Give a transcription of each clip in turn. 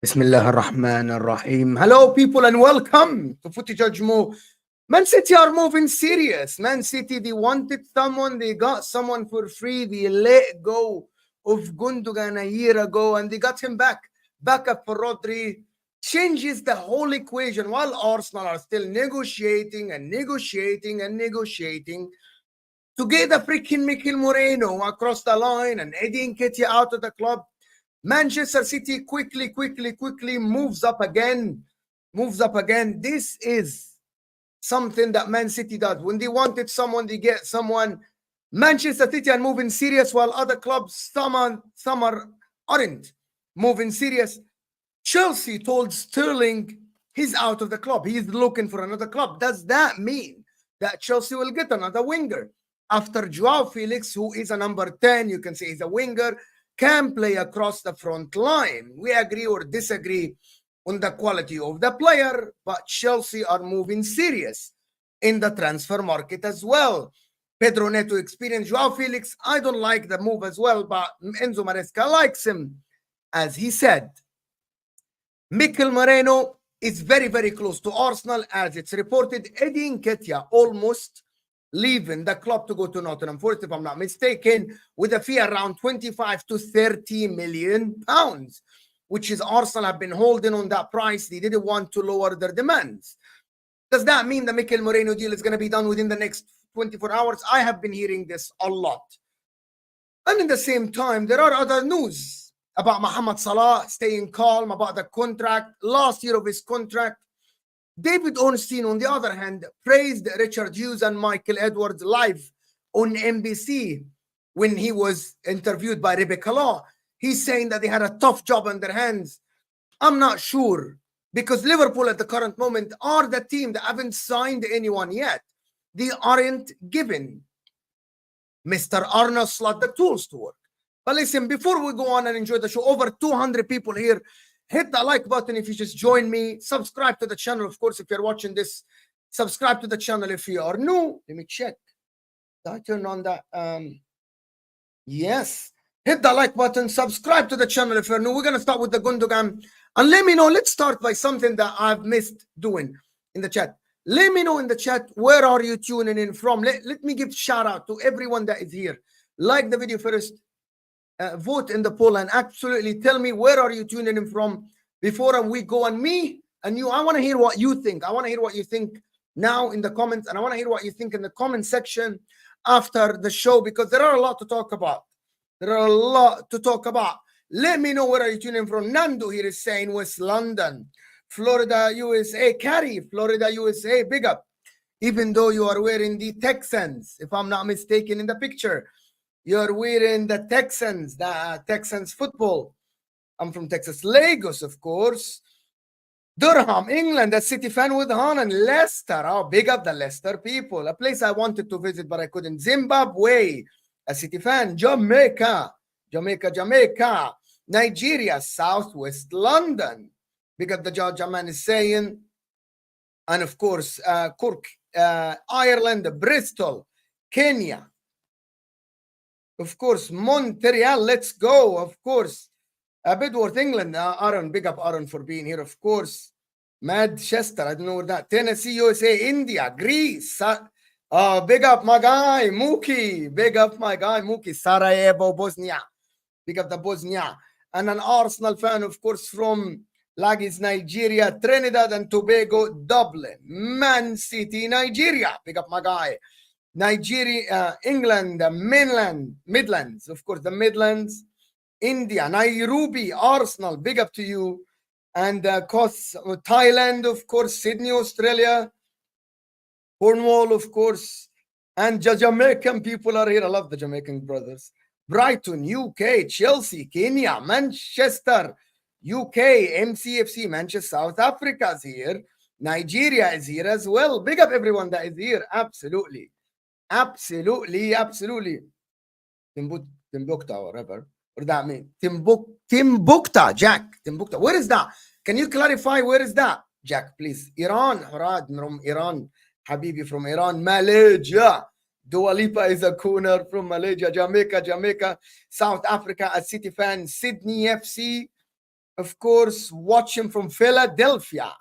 Bismillah ar-Rahman ar-Rahim. Hello, people, and welcome to Footy JUDGEMO. Man City are moving serious. Man City, they wanted someone, they got someone for free. They let go of Gundogan a year ago, and they got him back. Backup for Rodri changes the whole equation, while Arsenal are still negotiating and negotiating and negotiating to get the freaking Mikel Moreno across the line and Eddie Nketiah out of the club. Manchester City quickly moves up again. This is something that Man City does. When they wanted someone, they get someone. Manchester City are moving serious, while other clubs, some aren't moving serious. Chelsea told Sterling he's out of the club. He's looking for another club. Does that mean that Chelsea will get another winger? After Joao Felix, who is a number 10, you can say he's a winger, can play across the front line. We agree or disagree on the quality of the player, but Chelsea are moving serious in the transfer market as well. Pedro Neto experience. Joao Felix, I don't like the move as well, but Enzo Maresca likes him. As he said, Mikel Moreno is very close to Arsenal, as it's reported. Eddie Nketiah almost leaving the club to go to Nottingham Forest, if I'm not mistaken, with a fee around 25 to 30 million pounds, which is Arsenal have been holding on that price. They didn't want to lower their demands. Does that mean the Mikel Moreno deal is going to be done within the next 24 hours? I have been hearing this a lot. And in the same time, there are other news about Mohamed Salah staying calm about the contract, last year of his contract. David Ornstein, on the other hand, praised Richard Hughes and Michael Edwards live on NBC when he was interviewed by Rebecca Law. He's saying that they had a tough job on their hands. I'm not sure because Liverpool at the current moment are the team that haven't signed anyone yet. They aren't given Mr. Arne Slot the tools to work. But listen, before we go on and enjoy the show, over 200 people here. Hit the like button if you just joined me. Subscribe to the channel, of course, if you're watching this. Subscribe to the channel if you are new. Let me check. Did I turn on that? Yes. Hit the like button. Subscribe to the channel if you're new. We're going to start with the Gundogan. And let me know. Let's start by something that I've missed doing in the chat. Let me know in the chat, where are you tuning in from? Let me give shout out to everyone that is here. Like the video first. Vote in the poll and absolutely tell me, where are you tuning in from before we go on. Me and you, I want to hear what you think. I want to hear what you think now in the comments, and I want to hear what you think in the comment section after the show, because there are a lot to talk about. Let me know, where are you tuning in from. Nando here is saying West London, Florida, USA. Carrie, Florida, USA, big up. Even though you are wearing the Texans, if I'm not mistaken in the picture. You're wearing the Texans football. I'm from Texas. Lagos, of course. Durham, England, a City fan with Hanan. Leicester, oh, big up the Leicester people. A place I wanted to visit, but I couldn't. Zimbabwe, a City fan. Jamaica. Nigeria, Southwest London. Big up the judge, a man is saying. And of course, Cork, Ireland, Bristol, Kenya. Of course, Montreal, let's go. Of course, Bedworth, England. Aaron, big up Aaron for being here. Of course, Manchester, I don't know where that. Tennessee, USA, India, Greece. Big up my guy, Mookie. Big up my guy, Mookie. Sarajevo, Bosnia. Big up the Bosnia. And an Arsenal fan, of course, from Lagos, Nigeria, Trinidad and Tobago, Dublin, Man City, Nigeria. Big up my guy. Nigeria, England, the Midlands, of course, the Midlands, India, Nairobi, Arsenal, big up to you. And Thailand, of course, Sydney, Australia, Cornwall, of course, and Jamaican people are here. I love the Jamaican brothers. Brighton, UK, Chelsea, Kenya, Manchester, UK, MCFC, Manchester, South Africa is here. Nigeria is here as well. Big up everyone that is here. Absolutely. Timbuktu, whatever. What does that mean? Timbuktu, Jack. Timbuktu. Where is that? Can you clarify where is that, Jack, please? Iran, Harad from Iran. Habibi from Iran. Malaysia. Dua Lipa is a corner from Malaysia. Jamaica. South Africa, a City fan. Sydney FC. Of course, watch him from Philadelphia.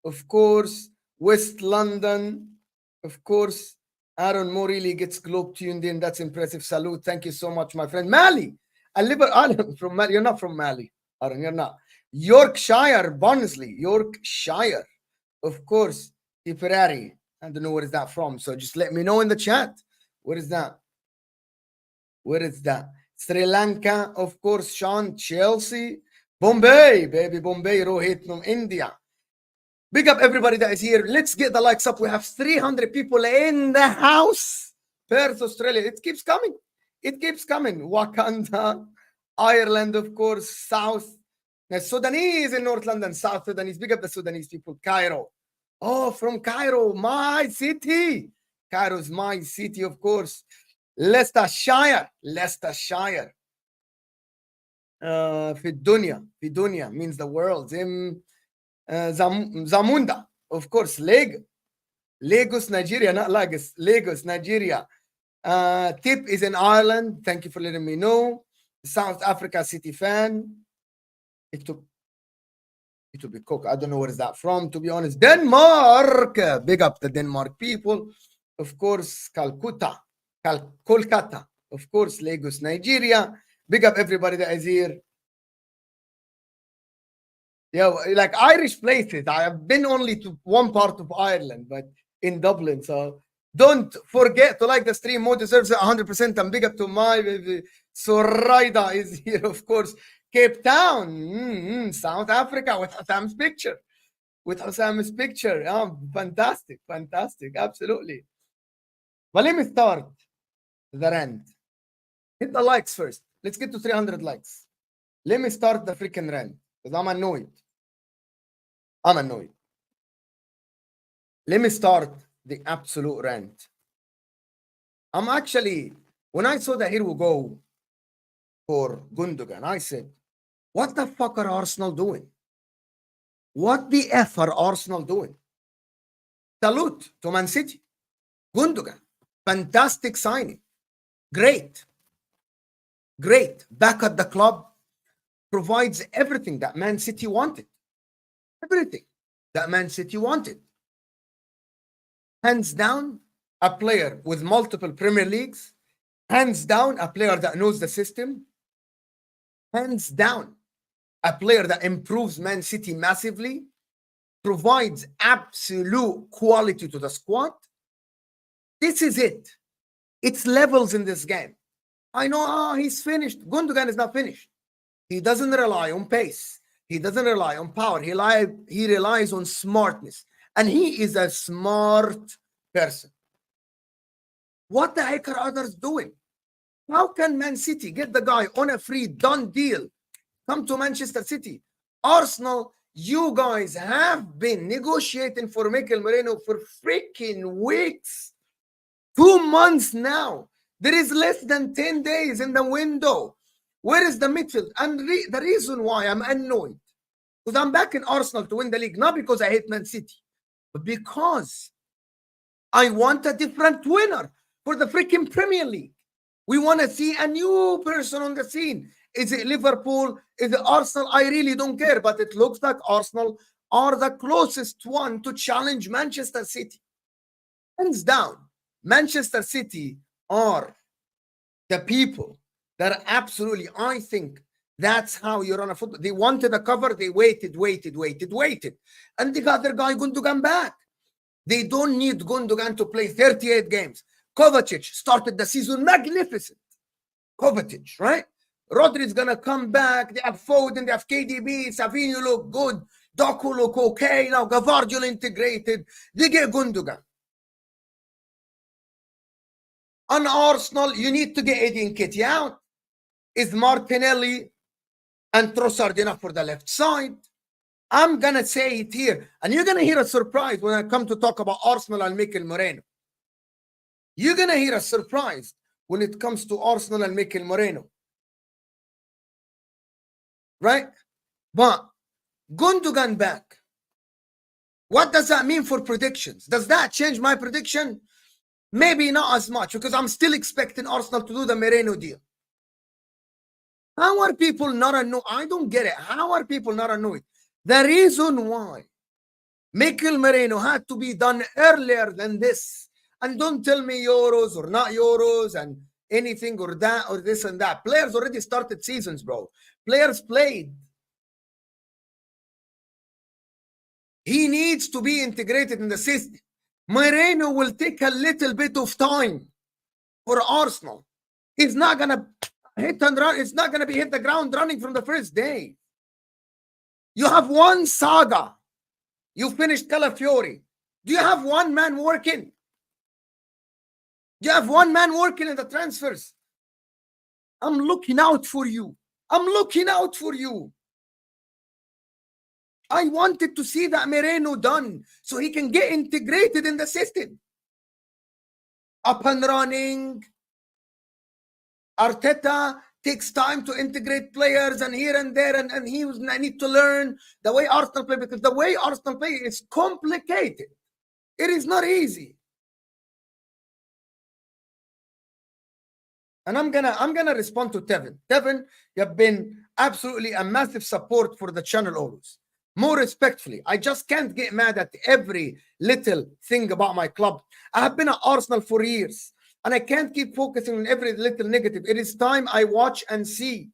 Of course, West London. Of course, Aaron Morley gets globe tuned in. That's impressive. Salute. Thank you so much, my friend. Mali. Aaron from Mali. You're not from Mali. Aaron, you're not. Yorkshire, Barnsley. Yorkshire. Of course, Tipperary. I don't know where is that from. So just let me know in the chat. Where is that? Sri Lanka, of course, Sean, Chelsea. Bombay, baby, Bombay, Rohit from India. Big up everybody that is here. Let's get the likes up. We have 300 people in the house. Perth, Australia. It keeps coming. Wakanda, Ireland, of course, South. The Sudanese in North London, South Sudanese. Big up the Sudanese people. Cairo. Oh, from Cairo, my city. Cairo's my city, of course. Leicestershire. Fidunia means the world. Zamunda, of course. Lagos, Nigeria, not Lagos. Lagos, Nigeria. Tip is in Ireland. Thank you for letting me know. South Africa City fan. It will be Cook. I don't know where is that from, to be honest. Denmark. Big up the Denmark people. Of course, Kolkata. Of course, Lagos, Nigeria. Big up everybody that is here. Yeah, like Irish places. I have been only to one part of Ireland, but in Dublin. So don't forget to like the stream. Mo deserves it 100%. And big up to my baby. Soraida is here, of course. Cape Town, South Africa, with Husam's picture. Oh, fantastic. Absolutely. But let me start the rant. Hit the likes first. Let's get to 300 likes. Let me start the freaking rant because I'm annoyed. I'm annoyed. Let me start the absolute rant. I'm actually, when I saw that he will go for Gundogan, I said, what the fuck are Arsenal doing? What the F are Arsenal doing? Salute to Man City. Gundogan, fantastic signing. Great. Great. Back at the club, provides everything that Man City wanted. Everything that Man City wanted. Hands down, a player with multiple Premier Leagues. Hands down, a player that knows the system. Hands down, a player that improves Man City massively, provides absolute quality to the squad. This is it. It's levels in this game. I know he's finished. Gundogan is not finished. He doesn't rely on pace. He doesn't rely on power. He relies on smartness. And he is a smart person. What the heck are others doing? How can Man City get the guy on a free done deal? Come to Manchester City. Arsenal, you guys have been negotiating for Mikel Merino for freaking weeks. 2 months now. There is less than 10 days in the window. Where is the midfield? And the reason why I'm annoyed, because I'm back in Arsenal to win the league, not because I hate Man City, but because I want a different winner for the freaking Premier League. We want to see a new person on the scene. Is it Liverpool? Is it Arsenal? I really don't care, but it looks like Arsenal are the closest one to challenge Manchester City. Hands down, Manchester City are the people that are absolutely, I think that's how you run a football. They wanted a cover, they waited. And they got their guy Gundogan back. They don't need Gundogan to play 38 games. Kovacic started the season magnificent. Kovacic, right? Rodri's gonna come back. They have Foden, they have KDB, Savinho look good, Doku look okay. Now Gavardiol integrated. They get Gundogan. On Arsenal, you need to get Eddie Nketiah out. Is Martinelli and Trossard enough for the left side? I'm gonna say it here, and you're gonna hear a surprise when I come to talk about Arsenal and Mikel Merino. You're gonna hear a surprise when it comes to Arsenal and Mikel Merino. Right? But Gundogan back. What does that mean for predictions? Does that change my prediction? Maybe not as much, because I'm still expecting Arsenal to do the Merino deal. How are people not annoyed? I don't get it. How are people not annoyed? The reason why Mikel Merino had to be done earlier than this, and don't tell me Euros or not Euros and anything or that or this and that. Players already started seasons, bro. Players played. He needs to be integrated in the system. Merino will take a little bit of time for Arsenal. He's not going to hit and run. It's not going to be hit the ground running from the first day. You have one saga. You finished Calafiori. Do you have one man working? Do you have one man working in the transfers? I'm looking out for you. I'm looking out for you. I wanted to see that Merino done so he can get integrated in the system. Up and running. Arteta takes time to integrate players and here and there, and I need to learn the way Arsenal play, because the way Arsenal play is complicated. It is not easy. And I'm gonna respond to Tevin. Tevin, you've been absolutely a massive support for the channel always. More respectfully, I just can't get mad at every little thing about my club. I have been at Arsenal for years, and I can't keep focusing on every little negative. It is time I watch and see.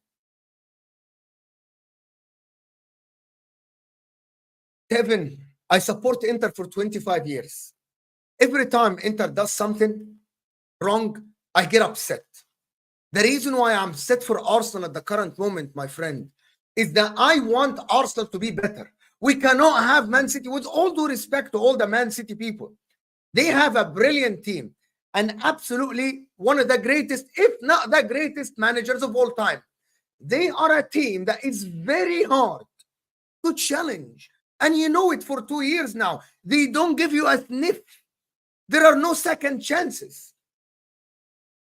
Tevin, I support Inter for 25 years. Every time Inter does something wrong, I get upset. The reason why I'm set for Arsenal at the current moment, my friend, is that I want Arsenal to be better. We cannot have Man City, with all due respect to all the Man City people. They have a brilliant team and absolutely one of the greatest, if not the greatest managers of all time. They are a team that is very hard to challenge. And you know it for 2 years now. They don't give you a sniff. There are no second chances.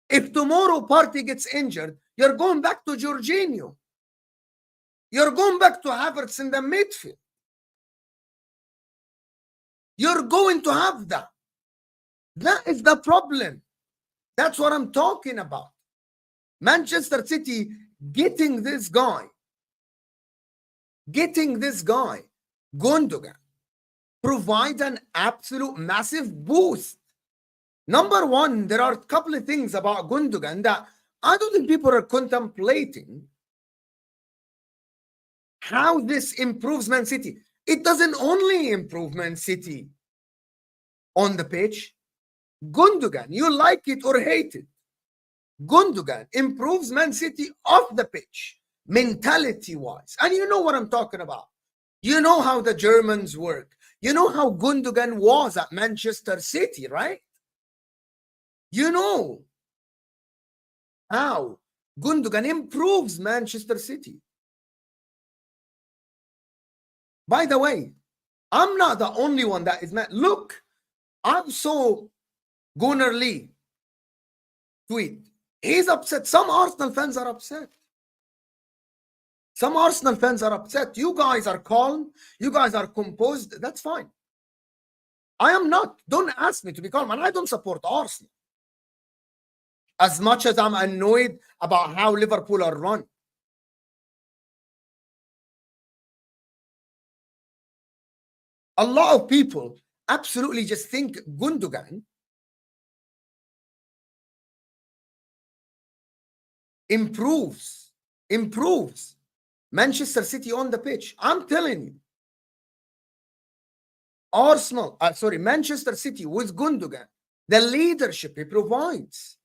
If tomorrow Partey gets injured, you're going back to Jorginho. You're going back to Havertz in the midfield. You're going to have that. That is the problem. That's what I'm talking about. Manchester City getting this guy, Gundogan, provide an absolute massive boost. Number one, there are a couple of things about Gundogan that I don't think people are contemplating how this improves Man City. It doesn't only improve Man City on the pitch. Gundogan, you like it or hate it, Gundogan improves Man City off the pitch, mentality-wise. And you know what I'm talking about. You know how the Germans work. You know how Gundogan was at Manchester City, right? You know how Gundogan improves Manchester City. By the way, I'm not the only one that is mad. Look, I saw Gunnar Lee tweet. He's upset. Some Arsenal fans are upset. Some Arsenal fans are upset. You guys are calm. You guys are composed. That's fine. I am not. Don't ask me to be calm. And I don't support Arsenal. As much as I'm annoyed about how Liverpool are run. A lot of people absolutely just think Gundogan improves Manchester City on the pitch. I'm telling you, Manchester City with Gundogan, the leadership he provides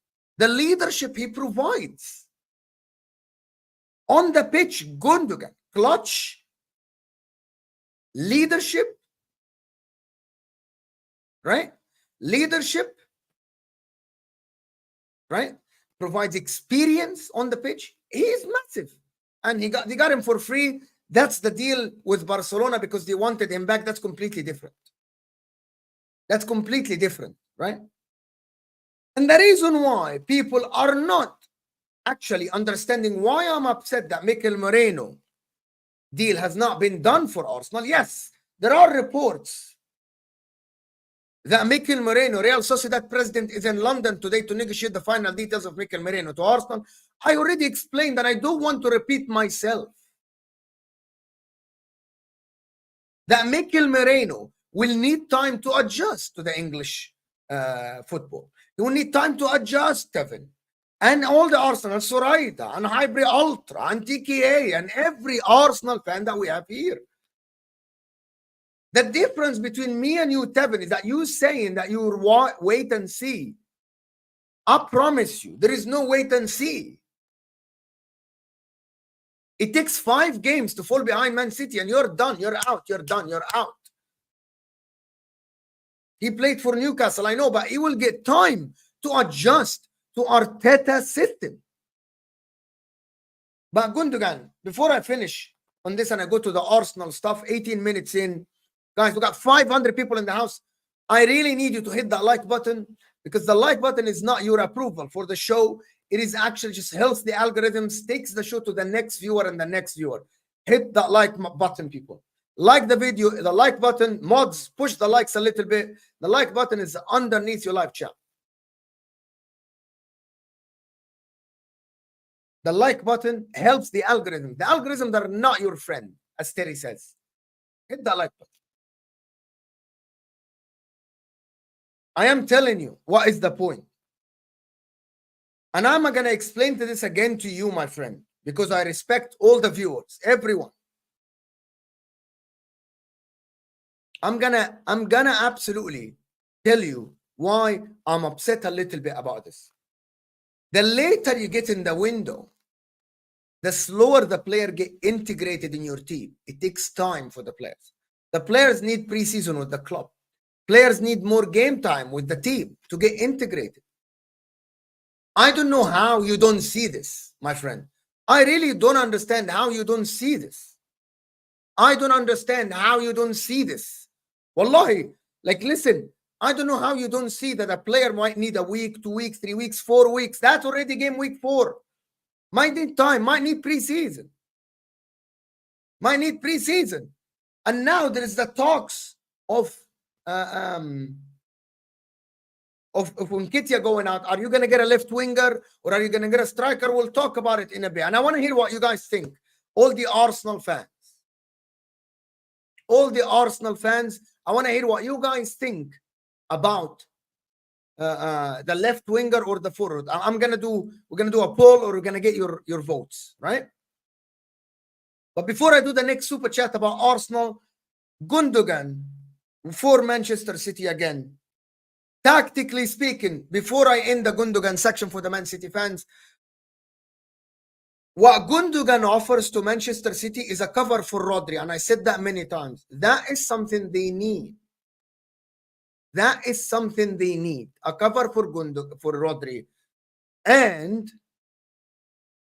on the pitch, Gundogan, clutch, leadership, right? Leadership, right? Provides experience on the pitch. He is massive. And they got him for free. That's the deal with Barcelona because they wanted him back. That's completely different. That's completely different, right? And the reason why people are not actually understanding why I'm upset that Mikel Merino deal has not been done for Arsenal. Yes, there are reports that Mikel Merino, Real Sociedad president, is in London today to negotiate the final details of Mikel Merino to Arsenal. I already explained that I don't want to repeat myself. That Mikel Merino will need time to adjust to the English football. He will need time to adjust, Kevin. And all the Arsenal, Soraida, and Highbury Ultra, and TKA, and every Arsenal fan that we have here. The difference between me and you, Tevin, is that you saying that you wait and see. I promise you, there is no wait and see. It takes 5 games to fall behind Man City, and you're done. You're out. You're done. You're out. He played for Newcastle, I know, but he will get time to adjust to Arteta's system. But Gundogan, before I finish on this and I go to the Arsenal stuff, 18 minutes in, guys, we got 500 people in the house. I really need you to hit that like button because the like button is not your approval for the show. It is actually just helps the algorithms, takes the show to the next viewer and the next viewer. Hit that like button, people. Like the video, the like button. Mods, push the likes a little bit. The like button is underneath your live chat. The like button helps the algorithm. The algorithms are not your friend, as Terry says. Hit that like button. I am telling you, what is the point? And I'm going to explain this again to you, my friend, because I respect all the viewers, everyone. I'm gonna absolutely tell you why I'm upset a little bit about this. The later you get in the window, the slower the player get integrated in your team. It takes time for the players. The players need preseason with the club. Players need more game time with the team to get integrated. I don't know how you don't see this, my friend. I really don't understand how you don't see this. I don't understand how you don't see this. Wallahi, like, listen, I don't know how you don't see that a player might need a week, 2 weeks, 3 weeks, 4 weeks. That's already game week 4. Might need time, might need preseason. Might need preseason. And now there is the talks of Nketiah going out. Are you going to get a left winger or are you going to get a striker? We'll talk about it in a bit. And I want to hear what you guys think. All the Arsenal fans. All the Arsenal fans, I want to hear what you guys think about the left winger or the forward. We're gonna do a poll, or we're gonna get your votes, right? But before I do the next super chat about Arsenal, Gundogan for Manchester City again. Tactically speaking, before I end the Gundogan section for the Man City fans, what Gundogan offers to Manchester City is a cover for Rodri, and I said that many times. That is something they need. That is something they need. A cover for Rodri. And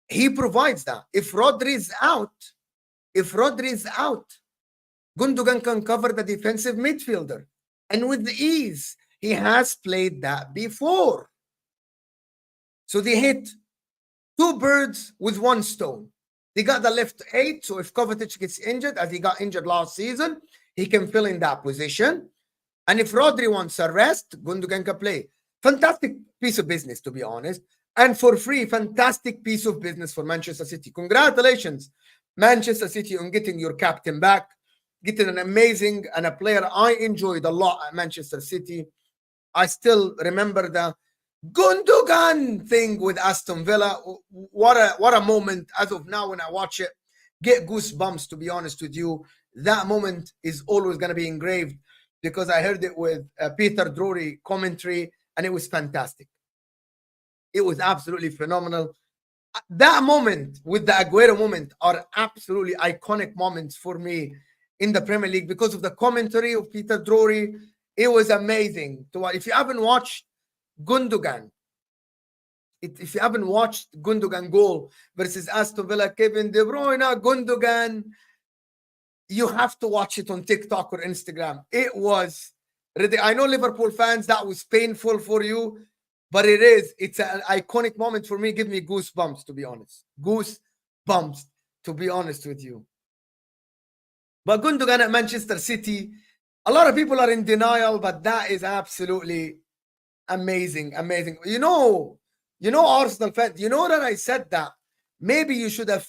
he provides that. If Rodri is out, Gundogan can cover the defensive midfielder. And with ease, he has played that before. So they hit 2 birds with 1 stone. They got the left 8, so if Kovacic gets injured, as he got injured last season, he can fill in that position. And if Rodri wants a rest, Gundogan can play. Fantastic piece of business, to be honest. And for free, fantastic piece of business for Manchester City. Congratulations, Manchester City, on getting your captain back, getting an amazing and a player I enjoyed a lot at Manchester City. I still remember the Gundogan thing with Aston Villa. What a moment. As of now, when I watch it, get goosebumps, to be honest with you. That moment is always going to be engraved, because I heard it with Peter Drury commentary, and it was fantastic. It was absolutely phenomenal. That moment with the Aguero moment are absolutely iconic moments for me in the Premier League because of the commentary of Peter Drury. It was amazing to watch. If you haven't watched Gundogan, if you haven't watched Gundogan goal versus Aston Villa, Kevin De Bruyne, Gundogan, you have to watch it on TikTok or Instagram. It was, I know Liverpool fans, that was painful for you, but it's an iconic moment for me. Give me goosebumps, to be honest. Goosebumps, to be honest with you. But Gundogan at Manchester City, a lot of people are in denial, but that is absolutely amazing. You know, Arsenal fans, you know that I said that. Maybe you should have,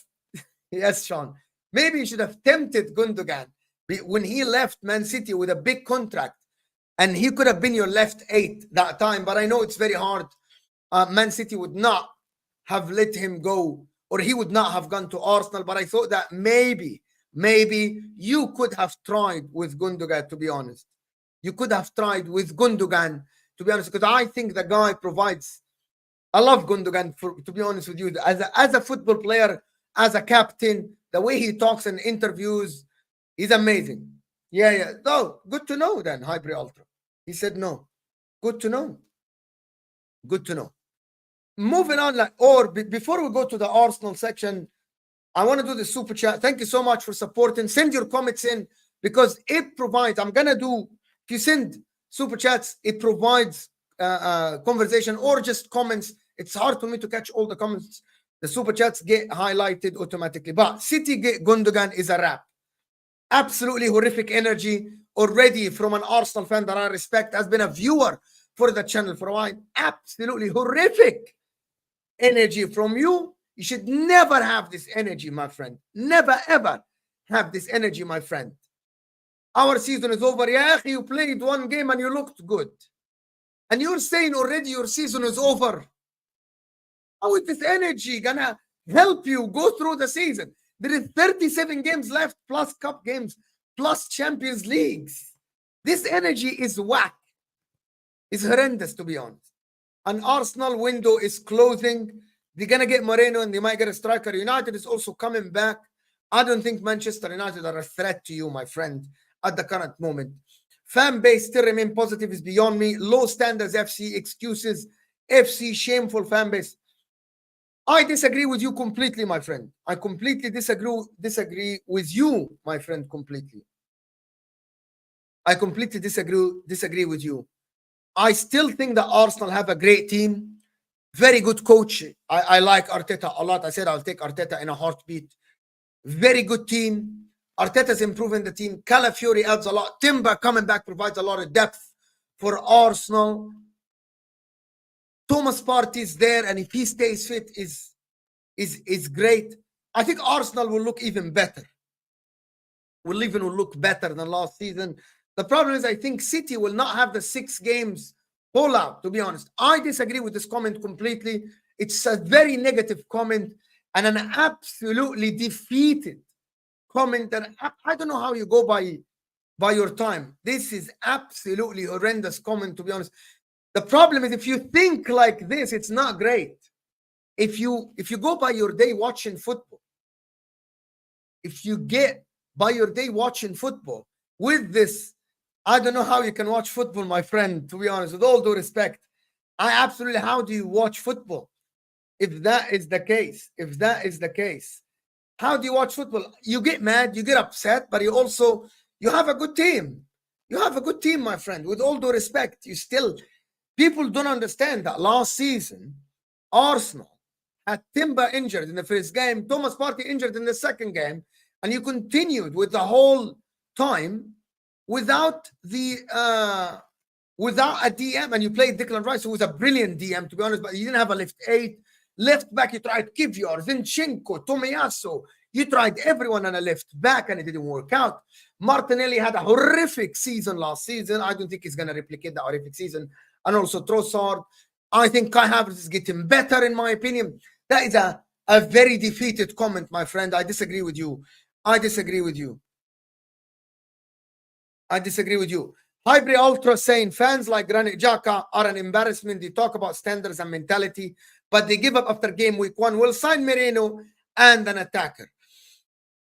yes, Sean, maybe you should have tempted Gundogan when he left Man City with a big contract, and he could have been your left 8 that time. But I know it's very hard. Man City would not have let him go, or he would not have gone to Arsenal. But I thought that maybe you could have tried with Gundogan, to be honest. You could have tried with Gundogan, to be honest, because I think the guy provides. I love Gundogan, to be honest with you, as a football player, as a captain, the way he talks in interviews, he's amazing. Yeah. No, good to know then, Hybrid Ultra. He said no. Good to know. Moving on, before we go to the Arsenal section, I want to do the super chat. Thank you so much for supporting. Send your comments in, because it provides, if you send super chats, it provides conversation or just comments. It's hard for me to catch all the comments. The super chats get highlighted automatically. But City Gundogan is a wrap. Absolutely horrific energy already from an Arsenal fan that I respect, has been a viewer for the channel for a while. Absolutely horrific energy from you. You should never have this energy, my friend. Never, ever have this energy, my friend. Our season is over. Yeah, you played 1 game and you looked good. And you're saying already your season is over. How is this energy gonna help you go through the season? There is 37 games left, plus cup games, plus Champions Leagues. This energy is whack. It's horrendous, to be honest. An Arsenal window is closing. They're going to get Moreno and they might get a striker. United is also coming back. I don't think Manchester United are a threat to you, my friend, at the current moment. Fan base still remain positive is beyond me. Low standards FC, excuses. FC, shameful fan base. I disagree with you completely, my friend. I completely disagree with you, my friend, completely. I completely disagree with you. I still think that Arsenal have a great team, very good coach. I like Arteta a lot. I said I'll take Arteta in a heartbeat. Very good team. Arteta's improving the team. Calafiori adds a lot. Timber coming back provides a lot of depth for Arsenal. Thomas Partey is there, and if he stays fit, is great. I think Arsenal will look even better. Will look better than last season. The problem is, I think City will not have the 6 games pull-out, to be honest. I disagree with this comment completely. It's a very negative comment and an absolutely defeated comment. And I don't know how you go by your time. This is absolutely horrendous comment, to be honest. The problem is, if you think like this, it's not great. If you go by your day watching football, if you get by your day watching football with this, I don't know how you can watch football, my friend, to be honest, with all due respect. How do you watch football? If that is the case, how do you watch football? You get mad, you get upset, but you have a good team. You have a good team, my friend, with all due respect. People don't understand that last season, Arsenal had Timber injured in the first game, Thomas Partey injured in the second game, and you continued with the whole time without a DM, and you played Declan Rice, who was a brilliant DM, to be honest, but you didn't have a left 8. Left back, you tried Kivior, Zinchenko, Tomiyasu. You tried everyone on a left back, and it didn't work out. Martinelli had a horrific season last season. I don't think he's going to replicate that horrific season. And also Trossard. I think Kai Havertz is getting better, in my opinion. That is a very defeated comment, my friend. I disagree with you. Hybrid Ultra saying fans like Granit Xhaka are an embarrassment. They talk about standards and mentality, but they give up after game week 1. We'll sign Moreno and an attacker.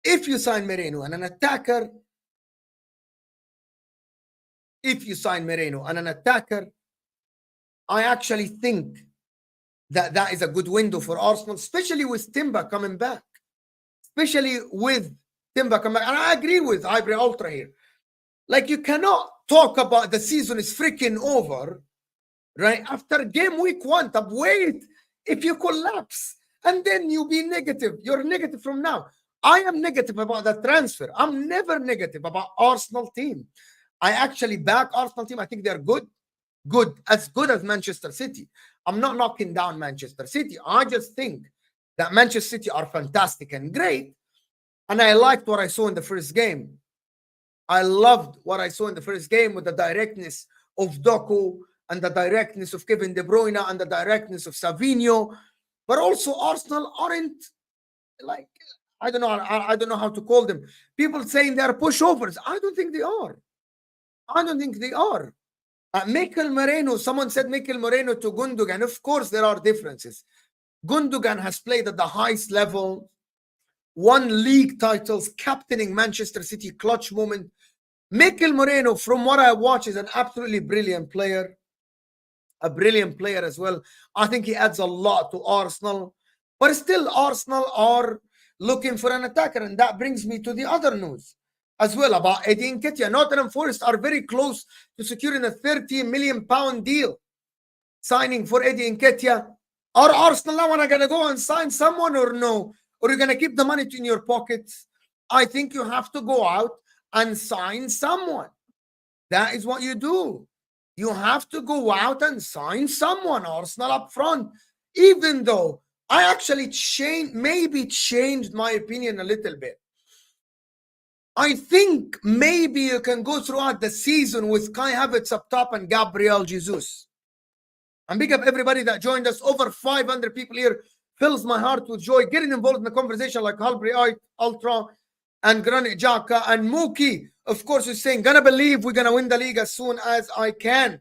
If you sign Moreno and an attacker, I actually think that is a good window for Arsenal, especially with Timber coming back. And I agree with Hybrid Ultra here. Like, you cannot talk about the season is freaking over, right? After game week 1, wait. If you collapse and then you be negative, you're negative from now. I am negative about that transfer. I'm never negative about Arsenal team. I actually back Arsenal team. I think they're good as Manchester City. I'm not knocking down Manchester City. I just think that Manchester City are fantastic and great. And I liked what I saw in the first game. I loved what I saw in the first game with the directness of Doku and the directness of Kevin De Bruyne and the directness of Savinho. But also Arsenal aren't, like, I don't know how to call them. People saying they are pushovers. I don't think they are. Mikel Moreno, someone said Mikel Moreno to Gundogan. Of course, there are differences. Gundogan has played at the highest level, won league titles, captaining Manchester City, clutch moment. Mikel Moreno, from what I watch, is an absolutely brilliant player. A brilliant player as well. I think he adds a lot to Arsenal. But still, Arsenal are looking for an attacker. And that brings me to the other news as well about Eddie Nketiah. Nottingham Forest are very close to securing a £30 million deal, signing for Eddie Nketiah. Are Arsenal now going to go and sign someone or no? Or are you going to keep the money in your pockets? I think you have to go out and sign someone. That is what you do. You have to go out and sign someone, Arsenal up front. Even though I actually changed my opinion a little bit. I think maybe you can go throughout the season with Kai Havertz up top and Gabriel Jesus. And big up everybody that joined us. Over 500 people here. Fills my heart with joy. Getting involved in the conversation like Hybrid Ultra and Granit Xhaka and Mookie, of course, is saying, gonna believe we're gonna win the league as soon as I can.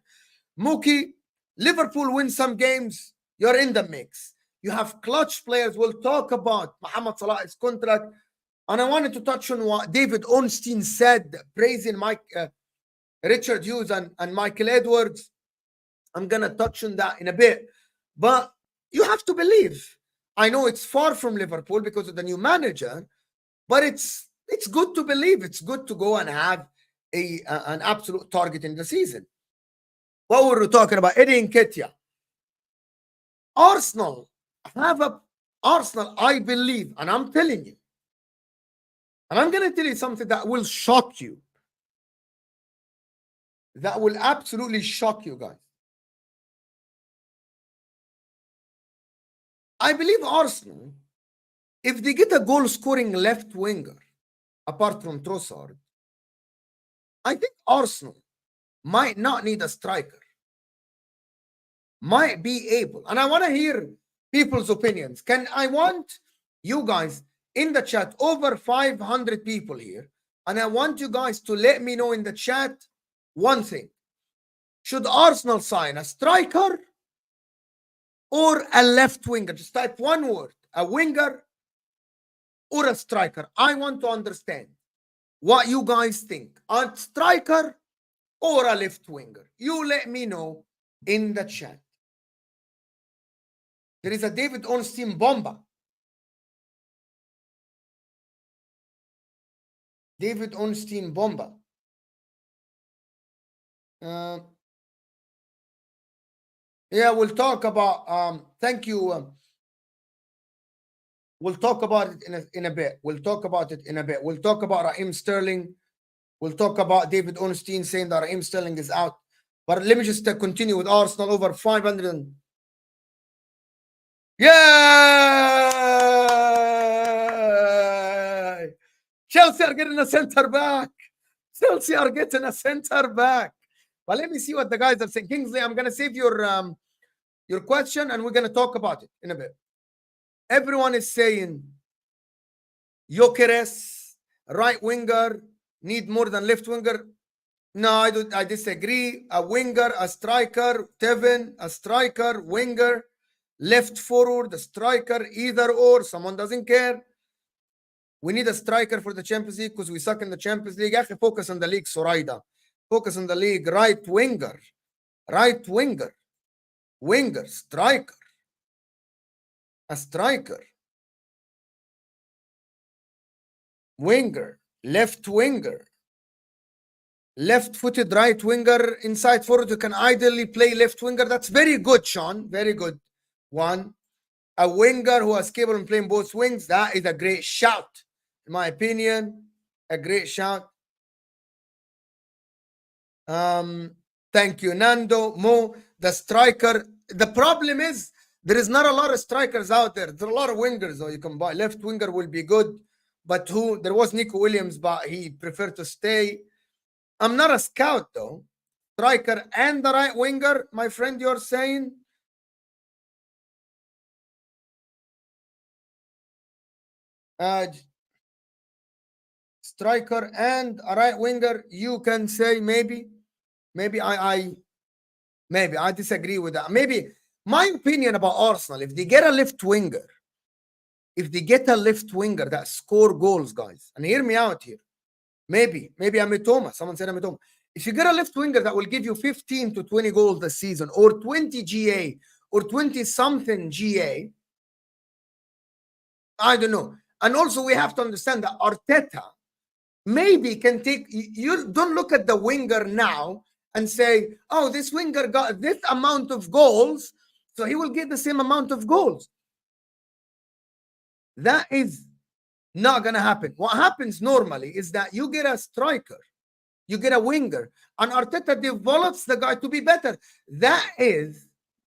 Mookie, Liverpool win some games, you're in the mix. You have clutch players. We'll talk about Mohamed Salah's contract. And I wanted to touch on what David Ornstein said, praising Richard Hughes and Michael Edwards. I'm gonna touch on that in a bit. But you have to believe. I know it's far from Liverpool because of the new manager, but it's good to believe. It's good to go and have an absolute target in the season. What were we talking about? Eddie Nketiah. Arsenal, I believe, and I'm telling you, and I'm going to tell you something that will shock you. That will absolutely shock you guys. I believe Arsenal, if they get a goal-scoring left winger, apart from Trossard, I think Arsenal might not need a striker. Might be able. And I want to hear people's opinions. I want you guys in the chat, over 500 people here, and I want you guys to let me know in the chat one thing. Should Arsenal sign a striker or a left winger? Just type one word, a winger or a striker. I want to understand what you guys think. A striker or a left winger? You let me know in the chat. There is a David Ornstein bomba. David Ornstein bomba. Yeah, we'll talk about thank you. We'll talk about it in a bit. We'll talk about it in a bit. We'll talk about Raheem Sterling. We'll talk about David Ornstein saying that Raheem Sterling is out. But let me just continue with Arsenal, over 500. Yeah! Chelsea are getting a center back. Chelsea are getting a center back. But let me see what the guys are saying. Kingsley, I'm going to save your question and we're going to talk about it in a bit. Everyone is saying Gyökeres, right winger, need more than left winger. No, I disagree. A winger, a striker, Tevin, a striker, winger, left forward, a striker, either or. Someone doesn't care. We need a striker for the Champions League because we suck in the Champions League. Focus on the league, Soraida. Focus on the league. Right winger, winger, striker, a striker, winger, left winger, left-footed right winger, inside forward. You can ideally play left winger. That's very good, Sean. Very good one. A winger who is capable of playing both wings. That is a great shout, in my opinion. A great shout. Thank you, Nando. Mo, the striker. The problem is there is not a lot of strikers out there. There are a lot of wingers, though. You can buy. Left winger will be good. But there was Nico Williams, but he preferred to stay. I'm not a scout, though. Striker and the right winger, my friend, you're saying? Striker and a right winger, you can say maybe. Maybe I disagree with that. Maybe my opinion about Arsenal, if they get a left winger, that score goals, guys, and hear me out here. Maybe Amitoma. Someone said Amitoma. If you get a left winger that will give you 15 to 20 goals this season, or 20 GA, or 20-something GA, I don't know. And also we have to understand that Arteta maybe can take, you don't look at the winger now and say, oh, this winger got this amount of goals, so he will get the same amount of goals. That is not going to happen. What happens normally is that you get a striker, you get a winger, and Arteta develops the guy to be better. That is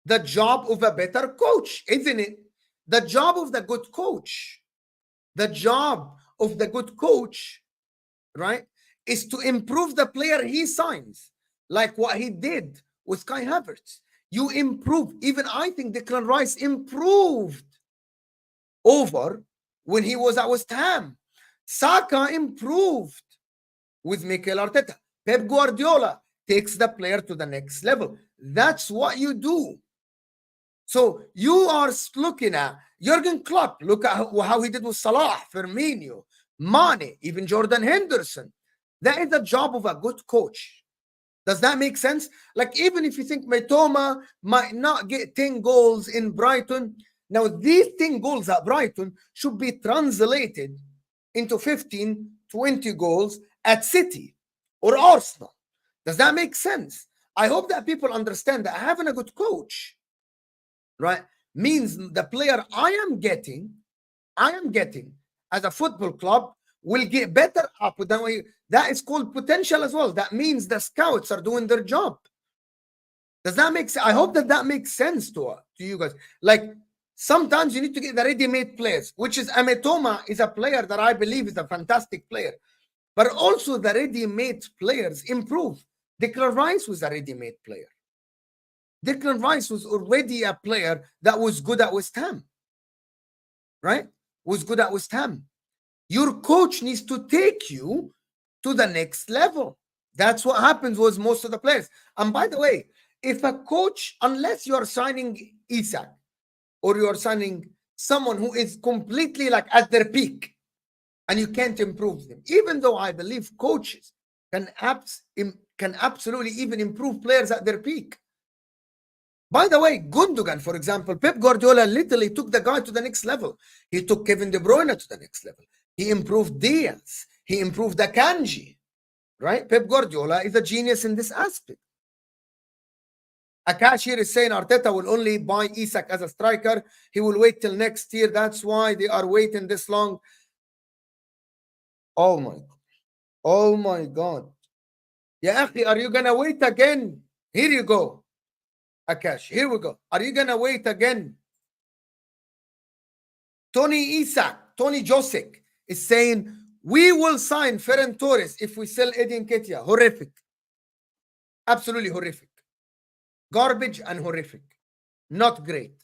the job of a better coach, isn't it? The job of the good coach. The job of the good coach, right, is to improve the player he signs, like what he did with Kai Havertz. You improve. Even I think Declan Rice improved over when he was at West Ham. Saka improved with Mikel Arteta. Pep Guardiola takes the player to the next level. That's what you do. So you are looking at Jurgen Klopp. Look at how he did with Salah, Firmino, Mane, even Jordan Henderson. That is the job of a good coach. Does that make sense? Like, even if you think Mitoma might not get 10 goals in Brighton, Now, these 10 goals at Brighton should be translated into 15, 20 goals at City or Arsenal. Does that make sense? I hope that people understand that having a good coach, right, means the player I am getting as a football club will get better up. That is called potential as well. That means the scouts are doing their job. Does that make sense? I hope that makes sense to you guys. Like, sometimes you need to get the ready-made players, which is Amitoma is a player that I believe is a fantastic player. But also the ready-made players improve. Declan Rice was a ready-made player. Declan Rice was already a player that was good at West Ham. Right? Was good at West Ham. Your coach needs to take you to the next level. That's what happens with most of the players. And by the way, if a coach, unless you are signing Isak or you are signing someone who is completely like at their peak and you can't improve them, even though I believe coaches can absolutely even improve players at their peak. By the way, Gundogan, for example, Pep Guardiola literally took the guy to the next level. He took Kevin De Bruyne to the next level. He improved Diaz. He improved Akanji. Right? Pep Guardiola is a genius in this aspect. Akash here is saying Arteta will only buy Isak as a striker. He will wait till next year. That's why they are waiting this long. Oh my God. Ya akhi, are you going to wait again? Here you go. Akash, here we go. Are you going to wait again? Tony Josic is saying, we will sign Ferran Torres if we sell Eddie Nketiah. Horrific. Absolutely horrific. Garbage and horrific. Not great.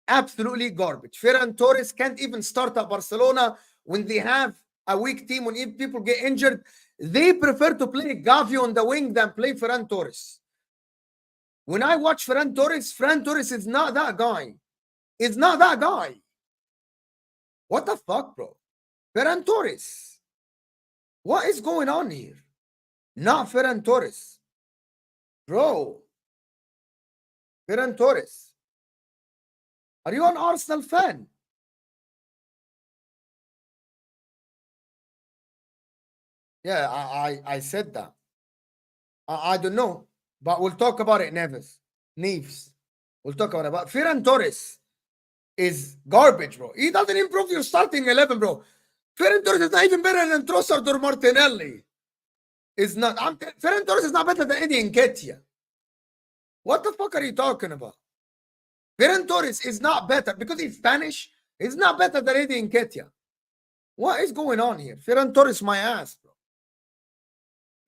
Absolutely garbage. Ferran Torres can't even start at Barcelona when they have a weak team. When people get injured, they prefer to play Gavi on the wing than play Ferran Torres. When I watch Ferran Torres is not that guy. It's not that guy. What the fuck, bro? Ferran Torres. What is going on here? Not Ferran Torres. Bro. Ferran Torres. Are you an Arsenal fan? Yeah, I said that. I don't know. But we'll talk about it, Neves. We'll talk about it. But Ferran Torres is garbage, bro. He doesn't improve your starting 11, bro. Ferran Torres is not even better than Trossard or Martinelli. Ferran Torres is not better than Eddie Nketiah. What the fuck are you talking about? Ferran Torres is not better because he's Spanish. He's not better than Eddie Nketiah. What is going on here? Ferran Torres, my ass, bro.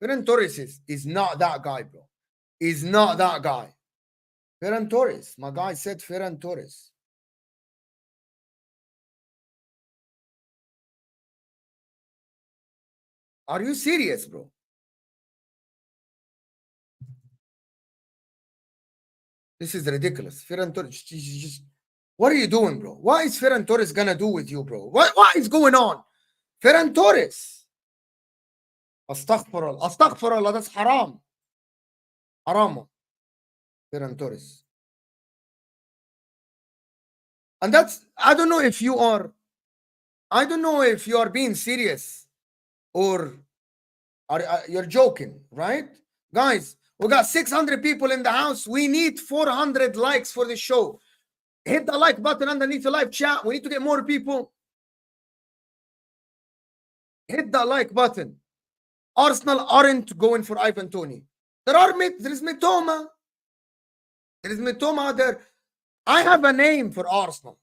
Ferran Torres is not that guy, bro. Is not that guy. Ferran Torres. My guy said Ferran Torres. Are you serious, bro? This is ridiculous. Ferran Torres, just what are you doing, bro? What is Ferran Torres gonna do with you, bro? What is going on? Ferran Torres. Astaghfirullah, that's haram. Haram. Ferran Torres. And that's, I don't know if you are being serious or you're joking, right? Guys, we got 600 people in the house. We need 400 likes for the show. Hit the like button underneath the live chat. We need to get more people. Hit the like button. Arsenal aren't going for Ivan Toney. There is Mitoma. There is Mitoma there. I have a name for Arsenal.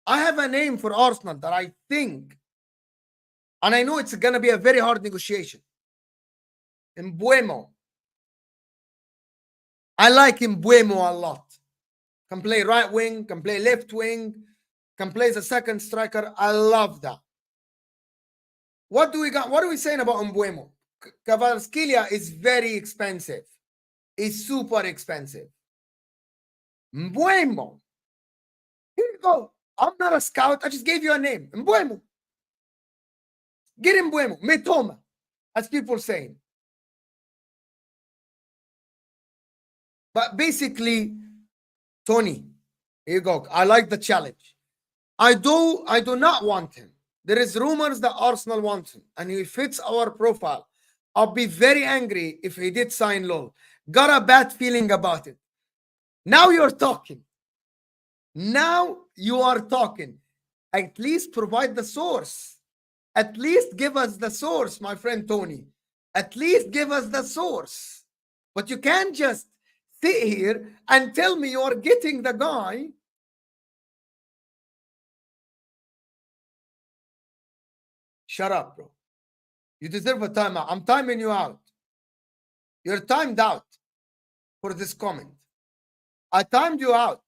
That I think, and I know it's going to be a very hard negotiation. Mbeumo. I like Mbeumo a lot. Can play right wing, can play left wing, can play as a second striker. I love that. What do we got? What are we saying about Mbeumo? Kvaratskhelia is very expensive. It's super expensive. Mbeumo. Here you go. I'm not a scout. I just gave you a name. Mbeumo. Get Mbeumo. Mitoma, as people saying. But basically, Tony Here you go. I like the challenge. I do not want him. There is rumors that Arsenal wants him, and he fits our profile. I'll be very angry if he did sign loan. Got a bad feeling about it. Now you're talking. Now you are talking. At least provide the source. At least give us the source, my friend Tony. At least give us the source. But you can't just sit here and tell me you're getting the guy. Shut up, bro. You deserve a timeout. I'm timing you out. You're timed out for this comment. I timed you out.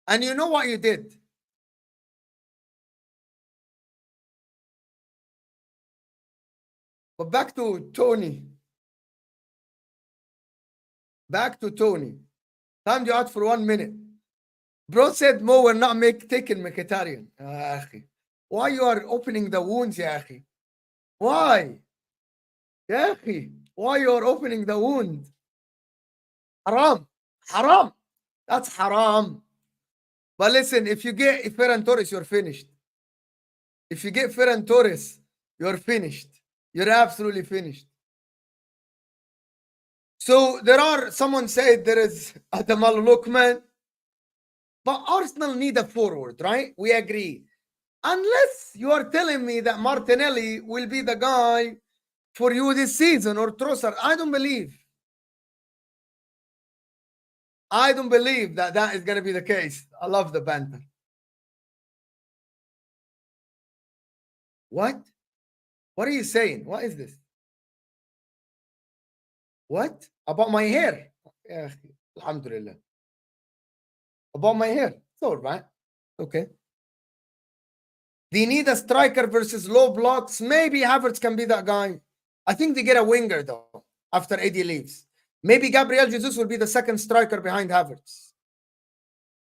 And you know what you did? But back to Tony. Back to Tony. Timed you out for 1 minute. Bro said, Mo, we're not taking Mkhitaryan. Why you are opening the wounds, ya akhi? Why? Ya akhi, why you are opening the wound? Haram. Haram. That's haram. But listen, if you get Ferran Torres, you're finished. If you get Ferran Torres, you're finished. You're absolutely finished. So there are, someone said there is Atamal Lukman. But Arsenal need a forward, right? We agree. Unless you are telling me that Martinelli will be the guy for you this season or Trossard. I don't believe. I don't believe that that is going to be the case. I love the banter. What? What are you saying? What is this? What? About my hair? Alhamdulillah. About my hair. It's all right. Okay. They need a striker versus low blocks. Maybe Havertz can be that guy. I think they get a winger, though, after Eddie leaves. Maybe Gabriel Jesus will be the second striker behind Havertz.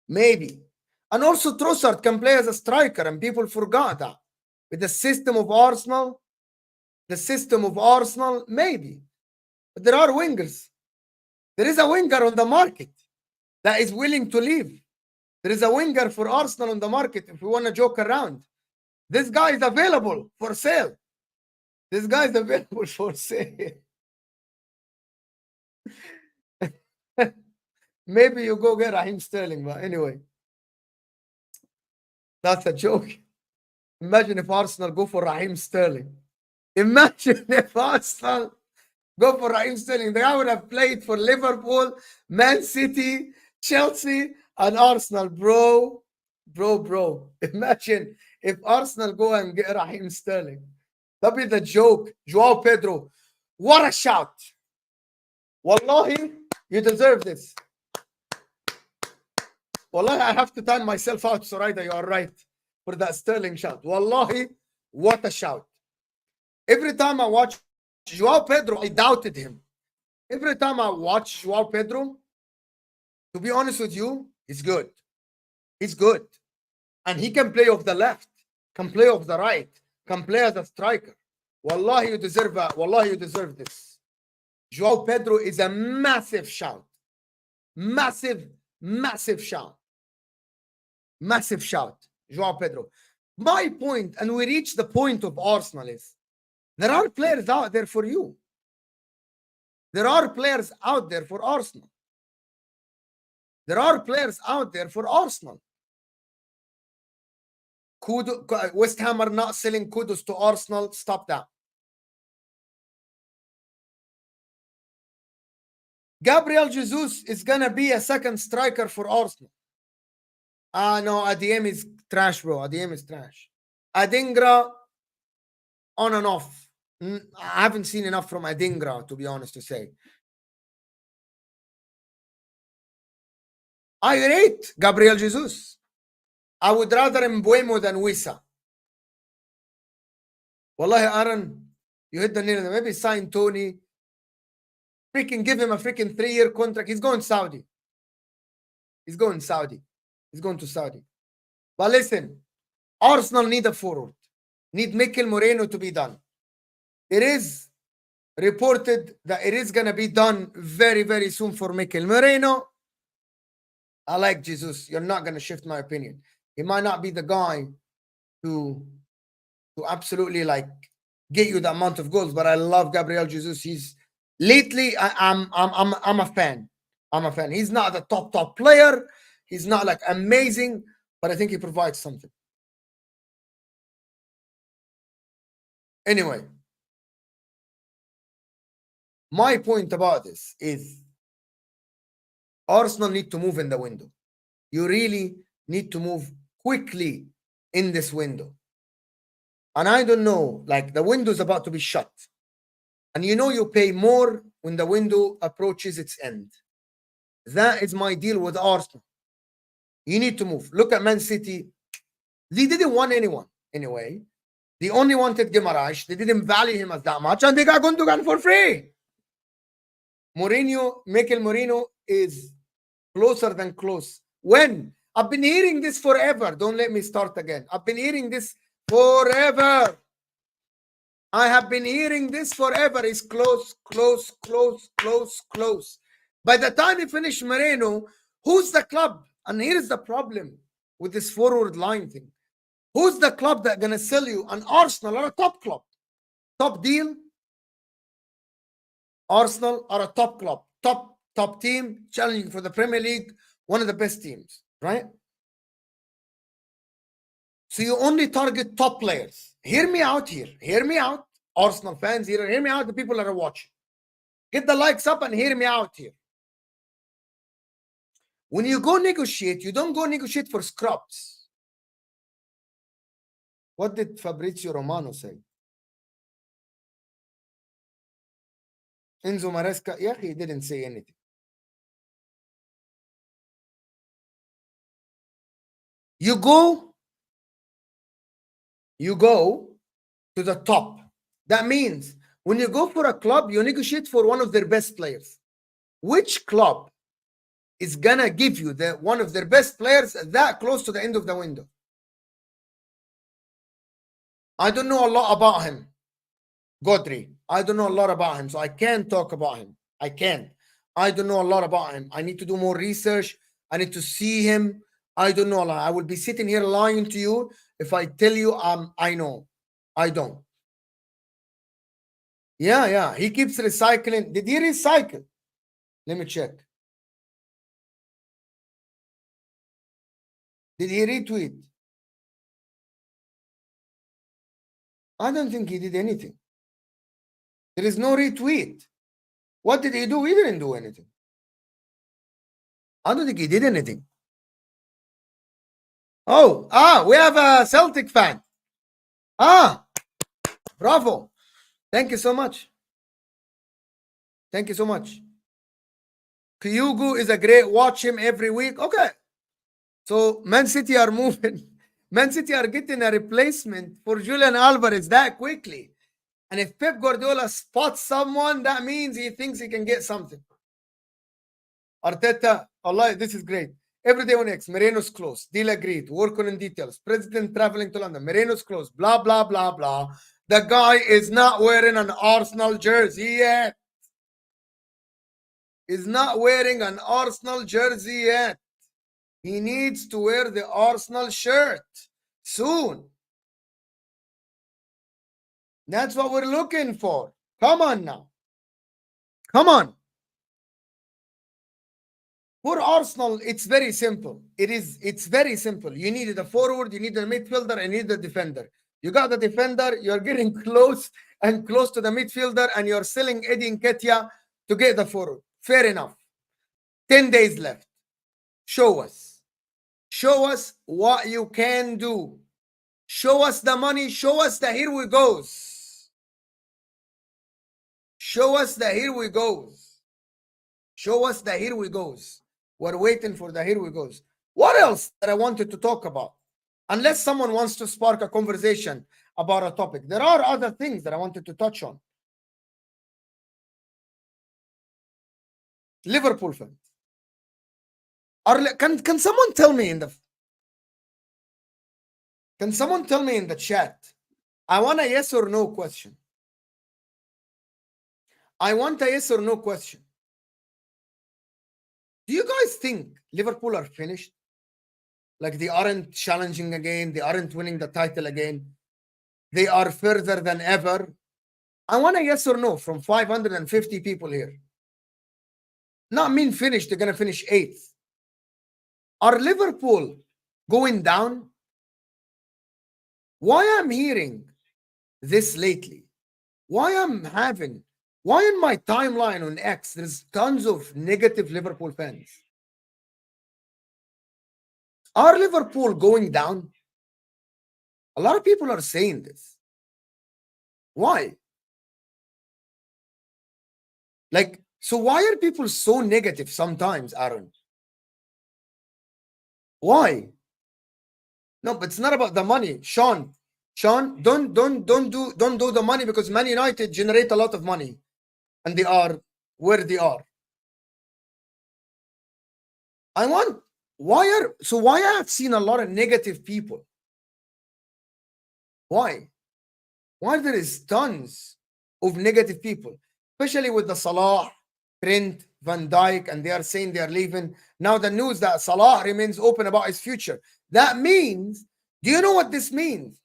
Maybe. And also Trossard can play as a striker, and people forgot that. With the system of Arsenal, maybe. But there are wingers. There is a winger on the market that is willing to leave. There is a winger for Arsenal on the market if we want to joke around. This guy is available for sale. This guy is available for sale. Maybe you go get Raheem Sterling, but anyway. That's a joke. Imagine if Arsenal go for Raheem Sterling. Imagine if Arsenal go for Raheem Sterling. The guy would have played for Liverpool, Man City, Chelsea, and Arsenal, bro. Imagine if Arsenal go and get Raheem Sterling. That'd be the joke. Joao Pedro. What a shout. Wallahi, you deserve this. Wallahi, I have to time myself out, Soraida. You are right for that Sterling shout. Wallahi, what a shout. Every time I watch Joao Pedro, I doubted him. Every time I watch Joao Pedro, to be honest with you, he's good. He's good. And he can play off the left, can play off the right, can play as a striker. Wallahi, you deserve that. Wallahi, you deserve this. Joao Pedro is a massive shout. Massive shout. Massive shout. Joao Pedro. My point, and we reach the point of Arsenal, is there are players out there for you. There are players out there for Arsenal. There are players out there for Arsenal. West Ham are not selling kudos to Arsenal. Stop that. Gabriel Jesus is going to be a second striker for Arsenal. No, ADM is trash, bro. ADM is trash. Adingra, on and off. I haven't seen enough from Adingra, to be honest to say. I rate Gabriel Jesus. I would rather Mbuemo than Wissa. Wallahi, Aaron, you hit the nail. Maybe sign Tony. Freaking give him a freaking 3-year contract. He's going Saudi. He's going Saudi. He's going to Saudi. But listen, Arsenal need a forward. Need Mikel Moreno to be done. It is reported that it is going to be done very, very soon for Mikel Moreno. I like Jesus. You're not going to shift my opinion. He might not be the guy to absolutely like get you the amount of goals, but I love Gabriel Jesus. He's lately I'm a fan. I'm a fan. He's not the top player. He's not like amazing, but I think he provides something. Anyway, my point about this is Arsenal need to move in the window. You really need to move quickly in this window. And I don't know, like the window is about to be shut. And you know you pay more when the window approaches its end. That is my deal with Arsenal. You need to move. Look at Man City. They didn't want anyone anyway. They only wanted Guimaraes. They didn't value him as that much. And they got Gundogan for free. Mikel Mourinho is closer than close. When? I've been hearing this forever. Don't let me start again. I've been hearing this forever. I have been hearing this forever. It's close. By the time you finish Moreno, who's the club? And here's the problem with this forward line thing. Who's the club that's going to sell you? An Arsenal or a top club? Top deal? Arsenal are a top club. Top team, challenging for the Premier League, one of the best teams, right? So you only target top players. Hear me out here. Hear me out. Arsenal fans here. Hear me out, the people that are watching. Get the likes up and hear me out here. When you go negotiate, you don't go negotiate for scraps. What did Fabrizio Romano say? Enzo Maresca, yeah, he didn't say anything. You go to the top. That means when you go for a club, you negotiate for one of their best players. Which club is gonna give you one of their best players that close to the end of the window? I don't know a lot about him, Godri. I don't know a lot about him, so I can't talk about him. I can't. I don't know a lot about him. I need to do more research. I need to see him. I don't know a lot. I will be sitting here lying to you if I tell you I know. I don't. Yeah. He keeps recycling. Did he recycle? Let me check. Did he retweet? I don't think he did anything. There is no retweet. What did he do? He didn't do anything. I don't think he did anything. Oh, we have a Celtic fan. Bravo. Thank you so much. Thank you so much. Kyogo is a great. Watch him every week. Okay. So Man City are moving. Man City are getting a replacement for Julian Alvarez that quickly. And if Pep Guardiola spots someone, that means he thinks he can get something. Arteta, Allah, this is great. Every day on X, Moreno's close. Deal agreed. Work on details. President traveling to London. Moreno's close. Blah, blah, blah, blah. The guy is not wearing an Arsenal jersey yet. He's not wearing an Arsenal jersey yet. He needs to wear the Arsenal shirt soon. That's what we're looking for. Come on now. Come on. For Arsenal, it's very simple. It's very simple. You needed a forward, you need a midfielder, and you need a defender. You got the defender, you're getting close to the midfielder, and you're selling Eddie Nketiah to get the forward. Fair enough. 10 days left. Show us. Show us what you can do. Show us the money. Show us the here we goes. Show us the here we goes. Show us the here we goes. We're waiting for the here we goes. What else that I wanted to talk about? Unless someone wants to spark a conversation about a topic. There are other things that I wanted to touch on. Liverpool fans. Can someone tell me in the chat? I want a yes or no question. I want a yes or no question. Do you guys think Liverpool are finished? Like they aren't challenging again, they aren't winning the title again, they are further than ever? I want a yes or no from 550 people here. Not mean finished, they're gonna finish 8th. Are Liverpool going down? Why I'm hearing this lately? Why in my timeline on X, there's tons of negative Liverpool fans. Are Liverpool going down? A lot of people are saying this. Why? Like, so why are people so negative sometimes, Aaron? Why? No, but it's not about the money. Sean, don't do the money, because Man United generate a lot of money and they are where they are. Why I have seen a lot of negative people? Why? Why there is tons of negative people, especially with the Salah, Rant, Van Dijk, and they are saying they are leaving. Now the news that Salah remains open about his future. That means, do you know what this means?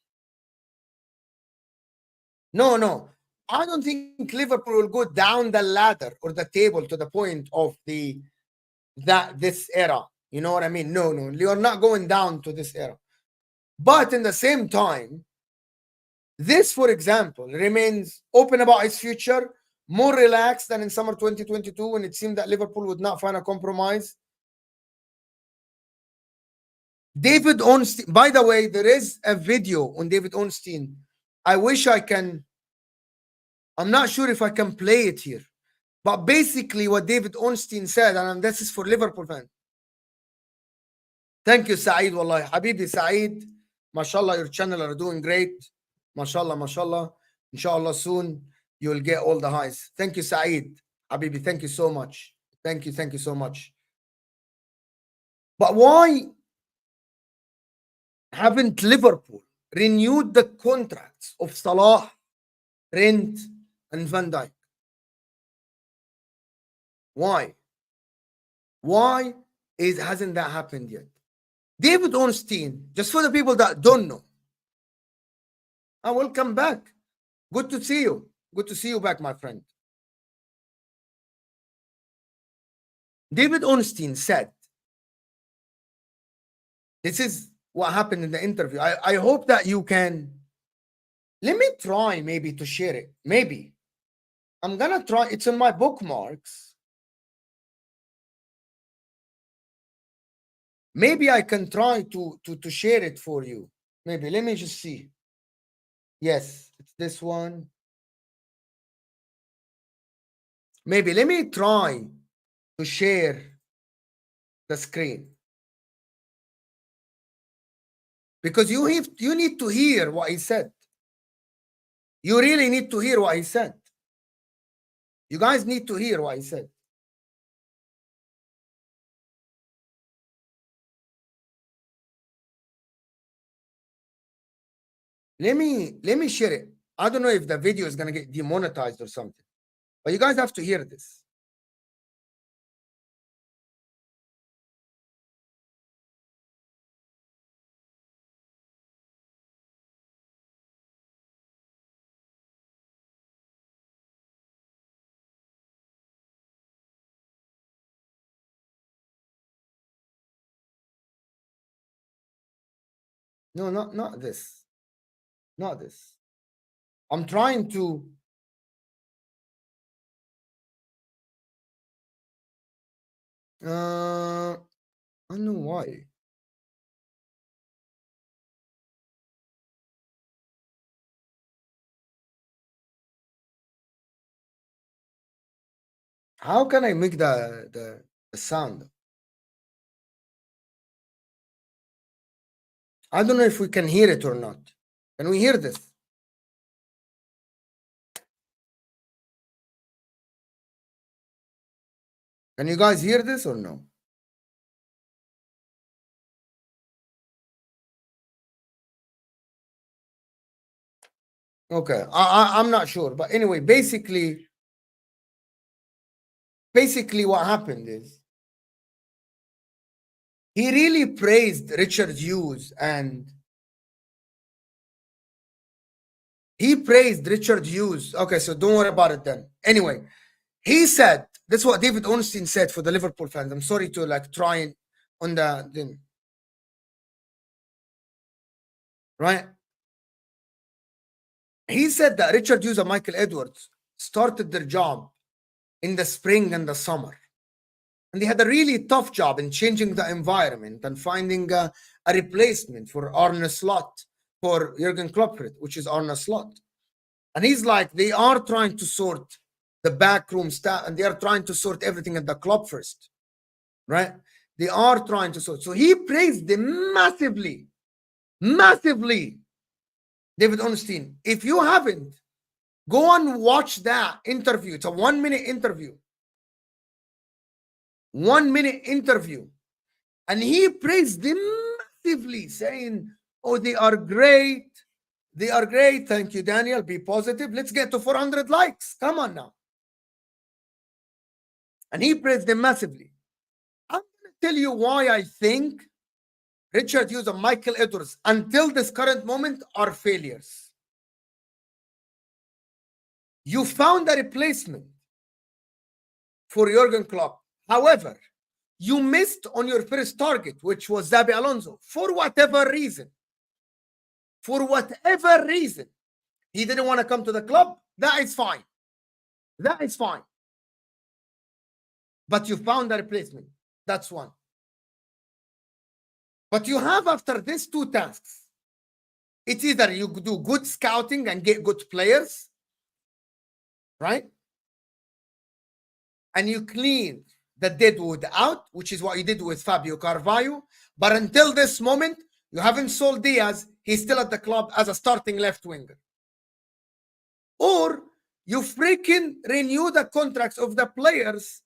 No. I don't think Liverpool will go down the ladder or the table to the point of this era. You know what I mean? No. You're not going down to this era. But in the same time, this, for example, remains open about his future, more relaxed than in summer 2022 when it seemed that Liverpool would not find a compromise. David Ornstein, by the way, there is a video on David Ornstein. I wish I can. I'm not sure if I can play it here. But basically what David Ornstein said, and this is for Liverpool fans. Thank you, Saeed, wallahi. Habibi Saeed, mashallah, your channel are doing great. Mashallah. Inshallah, soon you will get all the highs. Thank you, Saeed. Habibi, thank you so much. Thank you so much. But why haven't Liverpool renewed the contracts of Salah, Rant, and Van Dijk? Why? Why hasn't that happened yet? David Ornstein, just for the people that don't know. Welcome back. Good to see you. Good to see you back, my friend. David Ornstein said, this is what happened in the interview. I hope that you can. Let me try maybe to share it. Maybe. I'm going to try. It's in my bookmarks. Maybe I can try to share it for you. Maybe. Let me just see. Yes, it's this one. Maybe. Let me try to share the screen. Because you need to hear what he said. You really need to hear what he said. You guys need to hear what he said. Let me share it. I don't know if the video is gonna get demonetized or something, but you guys have to hear this. No, not this. Not this. I'm trying to. I don't know why. How can I make the sound? I don't know if we can hear it or not. Can we hear this? Can you guys hear this or no? Okay, I'm not sure, but anyway, basically what happened is he really praised Richard Hughes, and he praised Richard Hughes. Okay, so don't worry about it then. Anyway, he said, that's what David Ornstein said for the Liverpool fans. I'm sorry to like try and on the thing. Right? He said that Richard Hughes and Michael Edwards started their job in the spring and the summer. And they had a really tough job in changing the environment and finding a replacement for Arne Slot, for Jurgen Klopp, which is Arne Slot. And he's like, they are trying to sort the backroom staff, and they are trying to sort everything at the club first, right? They are trying to sort. So he praised them massively, massively, David Ornstein. If you haven't, go and watch that interview. It's a 1 minute interview. 1 minute interview. And he praised them massively, saying, oh, they are great. They are great. Thank you, Daniel. Be positive. Let's get to 400 likes. Come on now. And he praised them massively. I'm going to tell you why I think Richard Hughes and Michael Edwards, until this current moment, are failures. You found a replacement for Jurgen Klopp. However, you missed on your first target, which was Xabi Alonso, for whatever reason. For whatever reason. He didn't want to come to the club. That is fine. That is fine. But you found a replacement. That's one. But you have, after these two tasks, it's either you do good scouting and get good players, right? And you clean the deadwood out, which is what you did with Fabio Carvalho. But until this moment, you haven't sold Diaz. He's still at the club as a starting left winger. Or you freaking renew the contracts of the players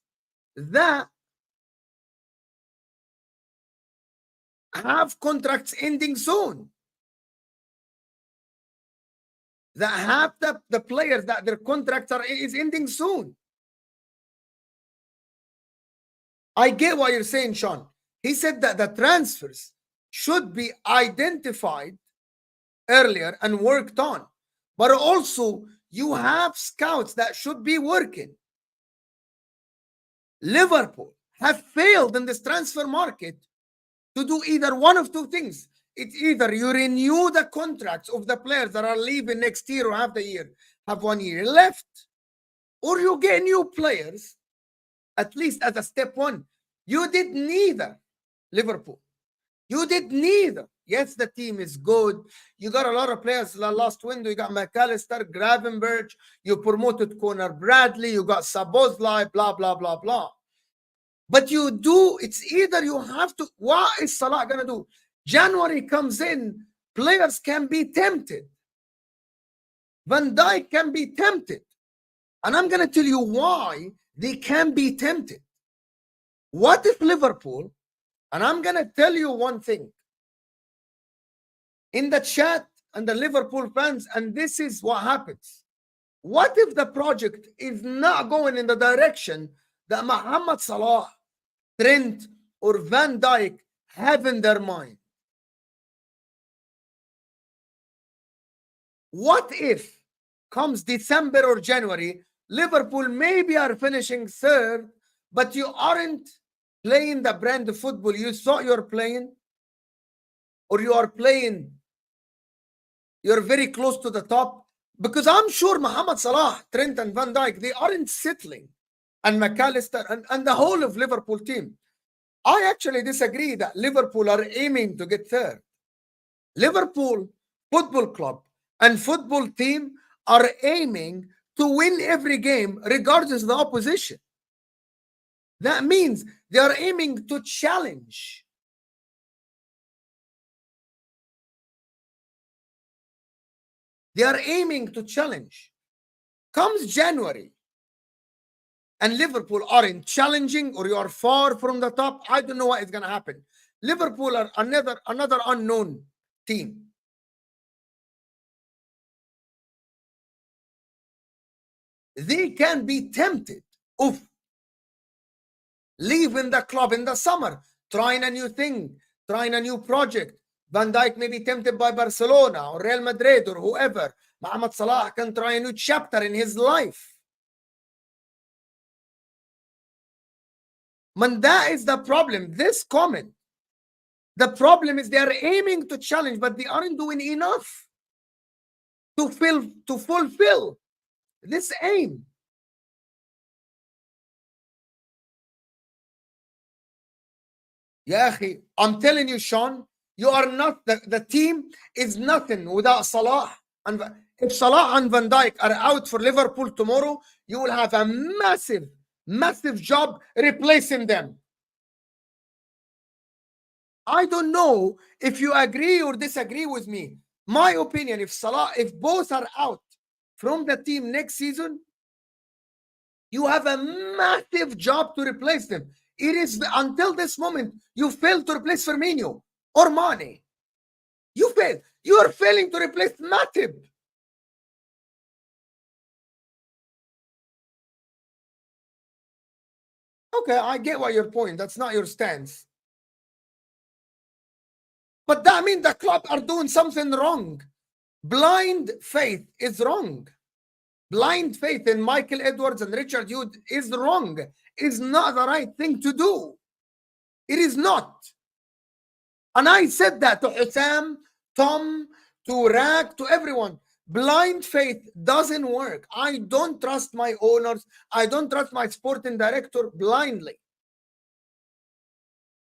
that have contracts ending soon. That have the players that their contracts is ending soon. I get what you're saying, Sean. He said that the transfers should be identified earlier and worked on. But also, you have scouts that should be working. Liverpool have failed in this transfer market to do either one of two things. It's either you renew the contracts of the players that are leaving next year or half the year, have 1 year left, or you get new players, at least as a step one. You did neither, Liverpool. You did neither. Yes, the team is good. You got a lot of players last window. You got McAllister, Gravenberch. You promoted Conor Bradley. You got Szoboszlai, blah, blah, blah, blah. But you do, it's either you have to, what is Salah going to do? January comes in, players can be tempted. Van Dijk can be tempted. And I'm going to tell you why they can be tempted. What if Liverpool, and I'm going to tell you one thing, in the chat and the Liverpool fans, and this is what happens. What if the project is not going in the direction that Mohamed Salah, Trent, or Van Dijk have in their mind? What if comes December or January, Liverpool maybe are finishing third, but you aren't playing the brand of football you thought you're playing, or you are playing, you're very close to the top? Because I'm sure Mohamed Salah, Trent, and Van Dijk, they aren't settling, and McAllister and the whole of Liverpool team. I actually disagree that Liverpool are aiming to get third. Liverpool Football Club and football team are aiming to win every game regardless of the opposition. That means they are aiming to challenge. They are aiming to challenge. Comes January and Liverpool aren't challenging, or you are far from the top, I don't know what is going to happen. Liverpool are another unknown team. They can be tempted of leaving the club in the summer trying a new thing, trying a new project. Van Dijk may be tempted by Barcelona or Real Madrid or whoever. Mohamed Salah can try a new chapter in his life. Man, that is the problem. This comment. The problem is they are aiming to challenge, but they aren't doing enough to fulfill this aim. Yeah, I'm telling you, Sean, you are not, the team is nothing without Salah. And if Salah and Van Dijk are out for Liverpool tomorrow, you will have a massive job replacing them. I don't know if you agree or disagree with me. My opinion, if both are out from the team next season, you have a massive job to replace them. It is until this moment, you failed to replace Firmino or Mane. You failed. You are failing to replace Matip. Okay, I get what your point. That's not your stance. But that means the club are doing something wrong. Blind faith is wrong. Blind faith in Michael Edwards and Richard Hughes is wrong. Is not the right thing to do. It is not. And I said that to HUSAM, Tom, to Rant, to everyone. Blind faith doesn't work. I don't trust my owners. I don't trust my sporting director blindly.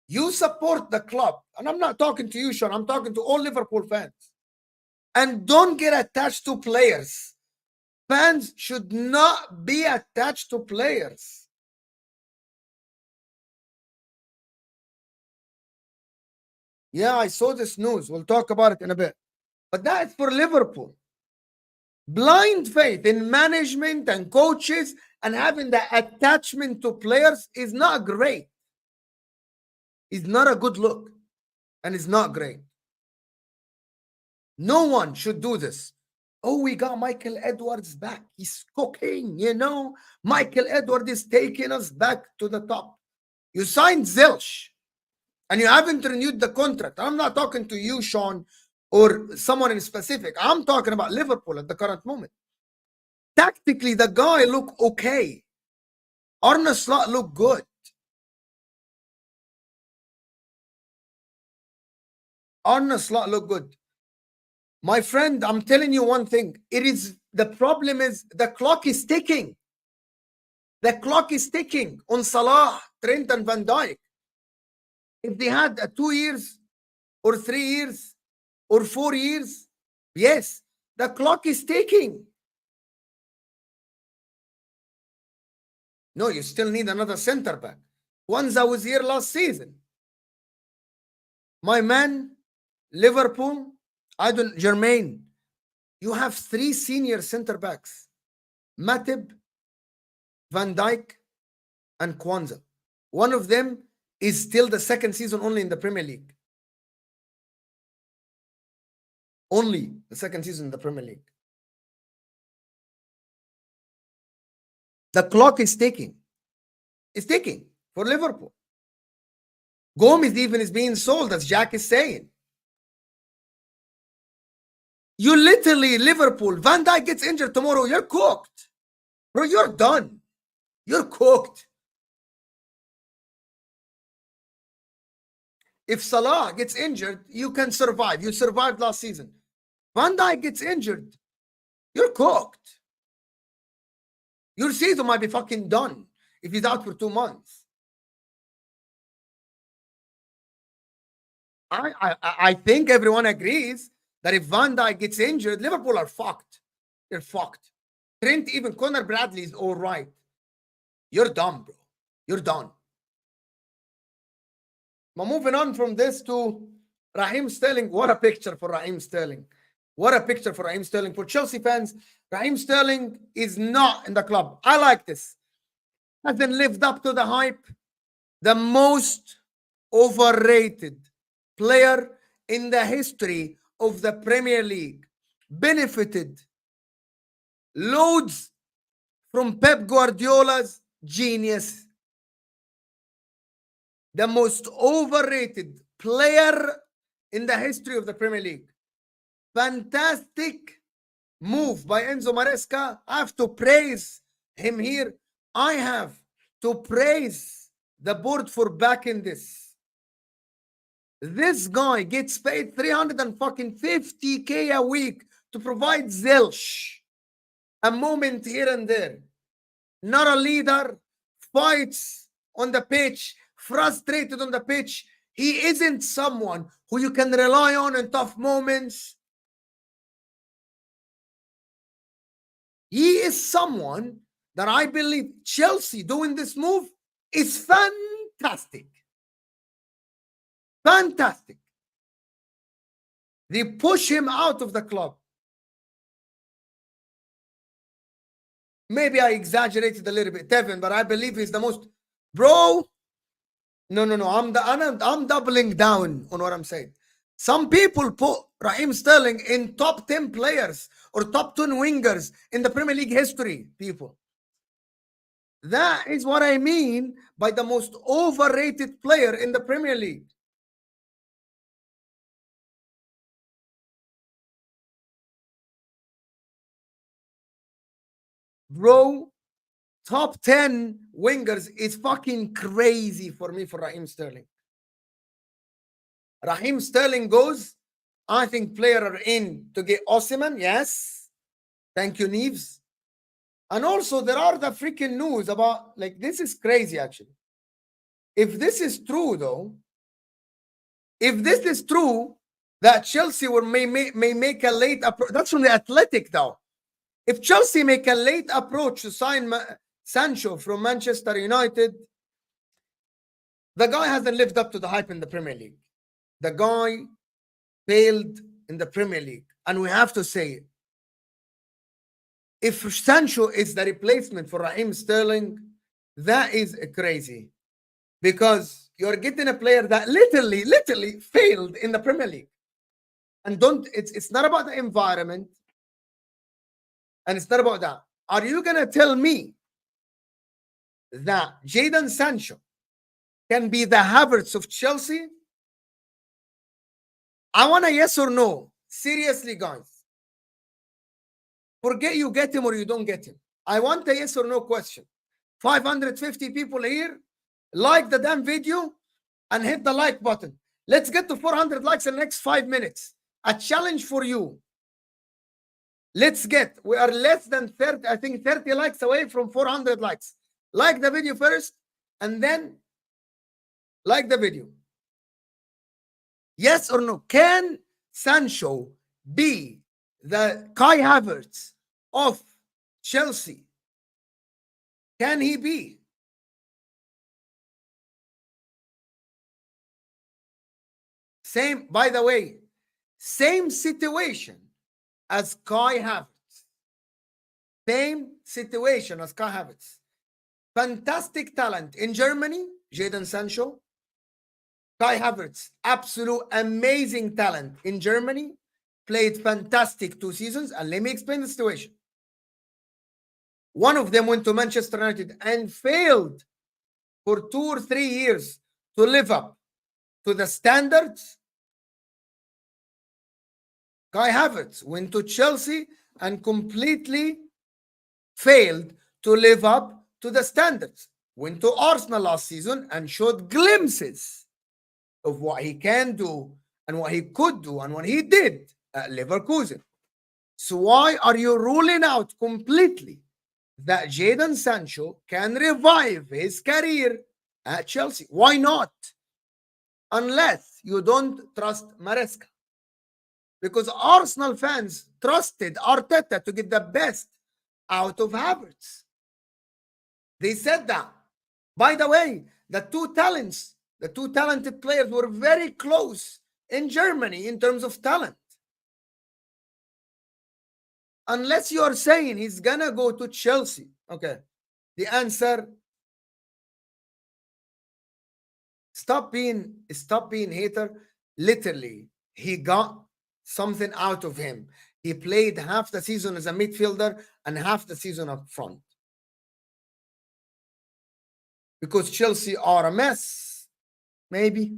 You support the club. And I'm not talking to you, Sean. I'm talking to all Liverpool fans. And don't get attached to players. Fans should not be attached to players. Yeah, I saw this news. We'll talk about it in a bit. But that is for Liverpool. Blind faith in management and coaches and having the attachment to players is not great. It's not a good look. And it's not great. No one should do this. Oh, we got Michael Edwards back. He's cooking, you know. Michael Edwards is taking us back to the top. You signed Zilch and you haven't renewed the contract. I'm not talking to you, Sean, or someone in specific. I'm talking about Liverpool at the current moment. Tactically, the guy looked okay. Arne Slot looked good. Arne Slot looked good. My friend, I'm telling you one thing. The problem is the clock is ticking. The clock is ticking on Salah, Trent, and Van Dijk. If they had 2 years or 3 years or 4 years, yes, the clock is ticking. No, you still need another center back. Kwanzaa was here last season. My man, Liverpool, Jermaine, you have 3 senior center backs. Matip, Van Dijk, and Kwanzaa. One of them is still the second season only in the Premier League. Only the second season in the Premier League. The clock is ticking. It's ticking for Liverpool. Gomez even is being sold, as Jack is saying. You literally, Liverpool, Van Dijk gets injured tomorrow, you're cooked. Bro, you're done. You're cooked. If Salah gets injured, you can survive. You survived last season. Van Dijk gets injured, you're cooked. Your season might be fucking done if he's out for 2 months. I think everyone agrees that if Van Dijk gets injured, Liverpool are fucked. They're fucked. Trent, even Conor Bradley is all right. You're done, bro. You're done. But moving on from this to Raheem Sterling. What a picture for Raheem Sterling. What a picture for Raheem Sterling. For Chelsea fans, Raheem Sterling is not in the club. I like this. Hasn't lived up to the hype. The most overrated player in the history of the Premier League. Benefited loads from Pep Guardiola's genius. the most overrated player in the history of the Premier League. Fantastic move by Enzo Maresca. I have to praise him here. I have to praise the board for backing this. This guy gets paid 350K a week to provide zilch, a moment here and there. Not a leader, fights on the pitch, frustrated on the pitch. He isn't someone who you can rely on in tough moments. He is someone that I believe Chelsea doing this move is fantastic. Fantastic. They push him out of the club. Maybe I exaggerated a little bit, Tevin, but I believe he's the most. Bro, no. I'm doubling down on what I'm saying. Some people put Raheem Sterling in top 10 players or top 10 wingers in the Premier League history, people. That is what I mean by the most overrated player in the Premier League. Bro, top 10 wingers is fucking crazy for me for Raheem Sterling. Raheem Sterling goes. I think players are in to get HUSAM. Yes. Thank you, Neves. And also, there are the freaking news about, like, this is crazy, actually. If this is true, though, if this is true, that Chelsea may make a late approach. That's from the Athletic, though. If Chelsea make a late approach to sign Sancho from Manchester United, the guy hasn't lived up to the hype in the Premier League. The guy failed in the Premier League. And we have to say it. If Sancho is the replacement for Raheem Sterling, that is crazy. Because you're getting a player that literally failed in the Premier League. And it's not about the environment. And it's not about that. Are you going to tell me that Jadon Sancho can be the Havertz of Chelsea? I want a yes or no. Seriously, guys. Forget you get him or you don't get him. I want a yes or no question. 550 people here. Like the damn video and hit the like button. Let's get to 400 likes in the next 5 minutes. A challenge for you. Let's get, we are less than 30, I think 30 likes away from 400 likes. Like the video first and then like the video. Yes or no? Can Sancho be the Kai Havertz of Chelsea? Can he be? Same, by the way, same situation as Kai Havertz. Same situation as Kai Havertz. Fantastic talent in Germany, Jadon Sancho. Kai Havertz, absolute amazing talent in Germany. Played fantastic 2 seasons. And let me explain the situation. One of them went to Manchester United and failed for 2 or 3 years to live up to the standards. Kai Havertz went to Chelsea and completely failed to live up to the standards. Went to Arsenal last season and showed glimpses of what he can do and what he could do and what he did at Leverkusen. So why are you ruling out completely that Jadon Sancho can revive his career at Chelsea? Why not? Unless you don't trust Maresca. Because Arsenal fans trusted Arteta to get the best out of Havertz. They said that. By the way, the two talented players were very close in Germany in terms of talent. Unless you are saying he's gonna go to Chelsea. Okay. The answer, stop being hater. Literally, he got something out of him. He played half the season as a midfielder and half the season up front. Because Chelsea are a mess. Maybe.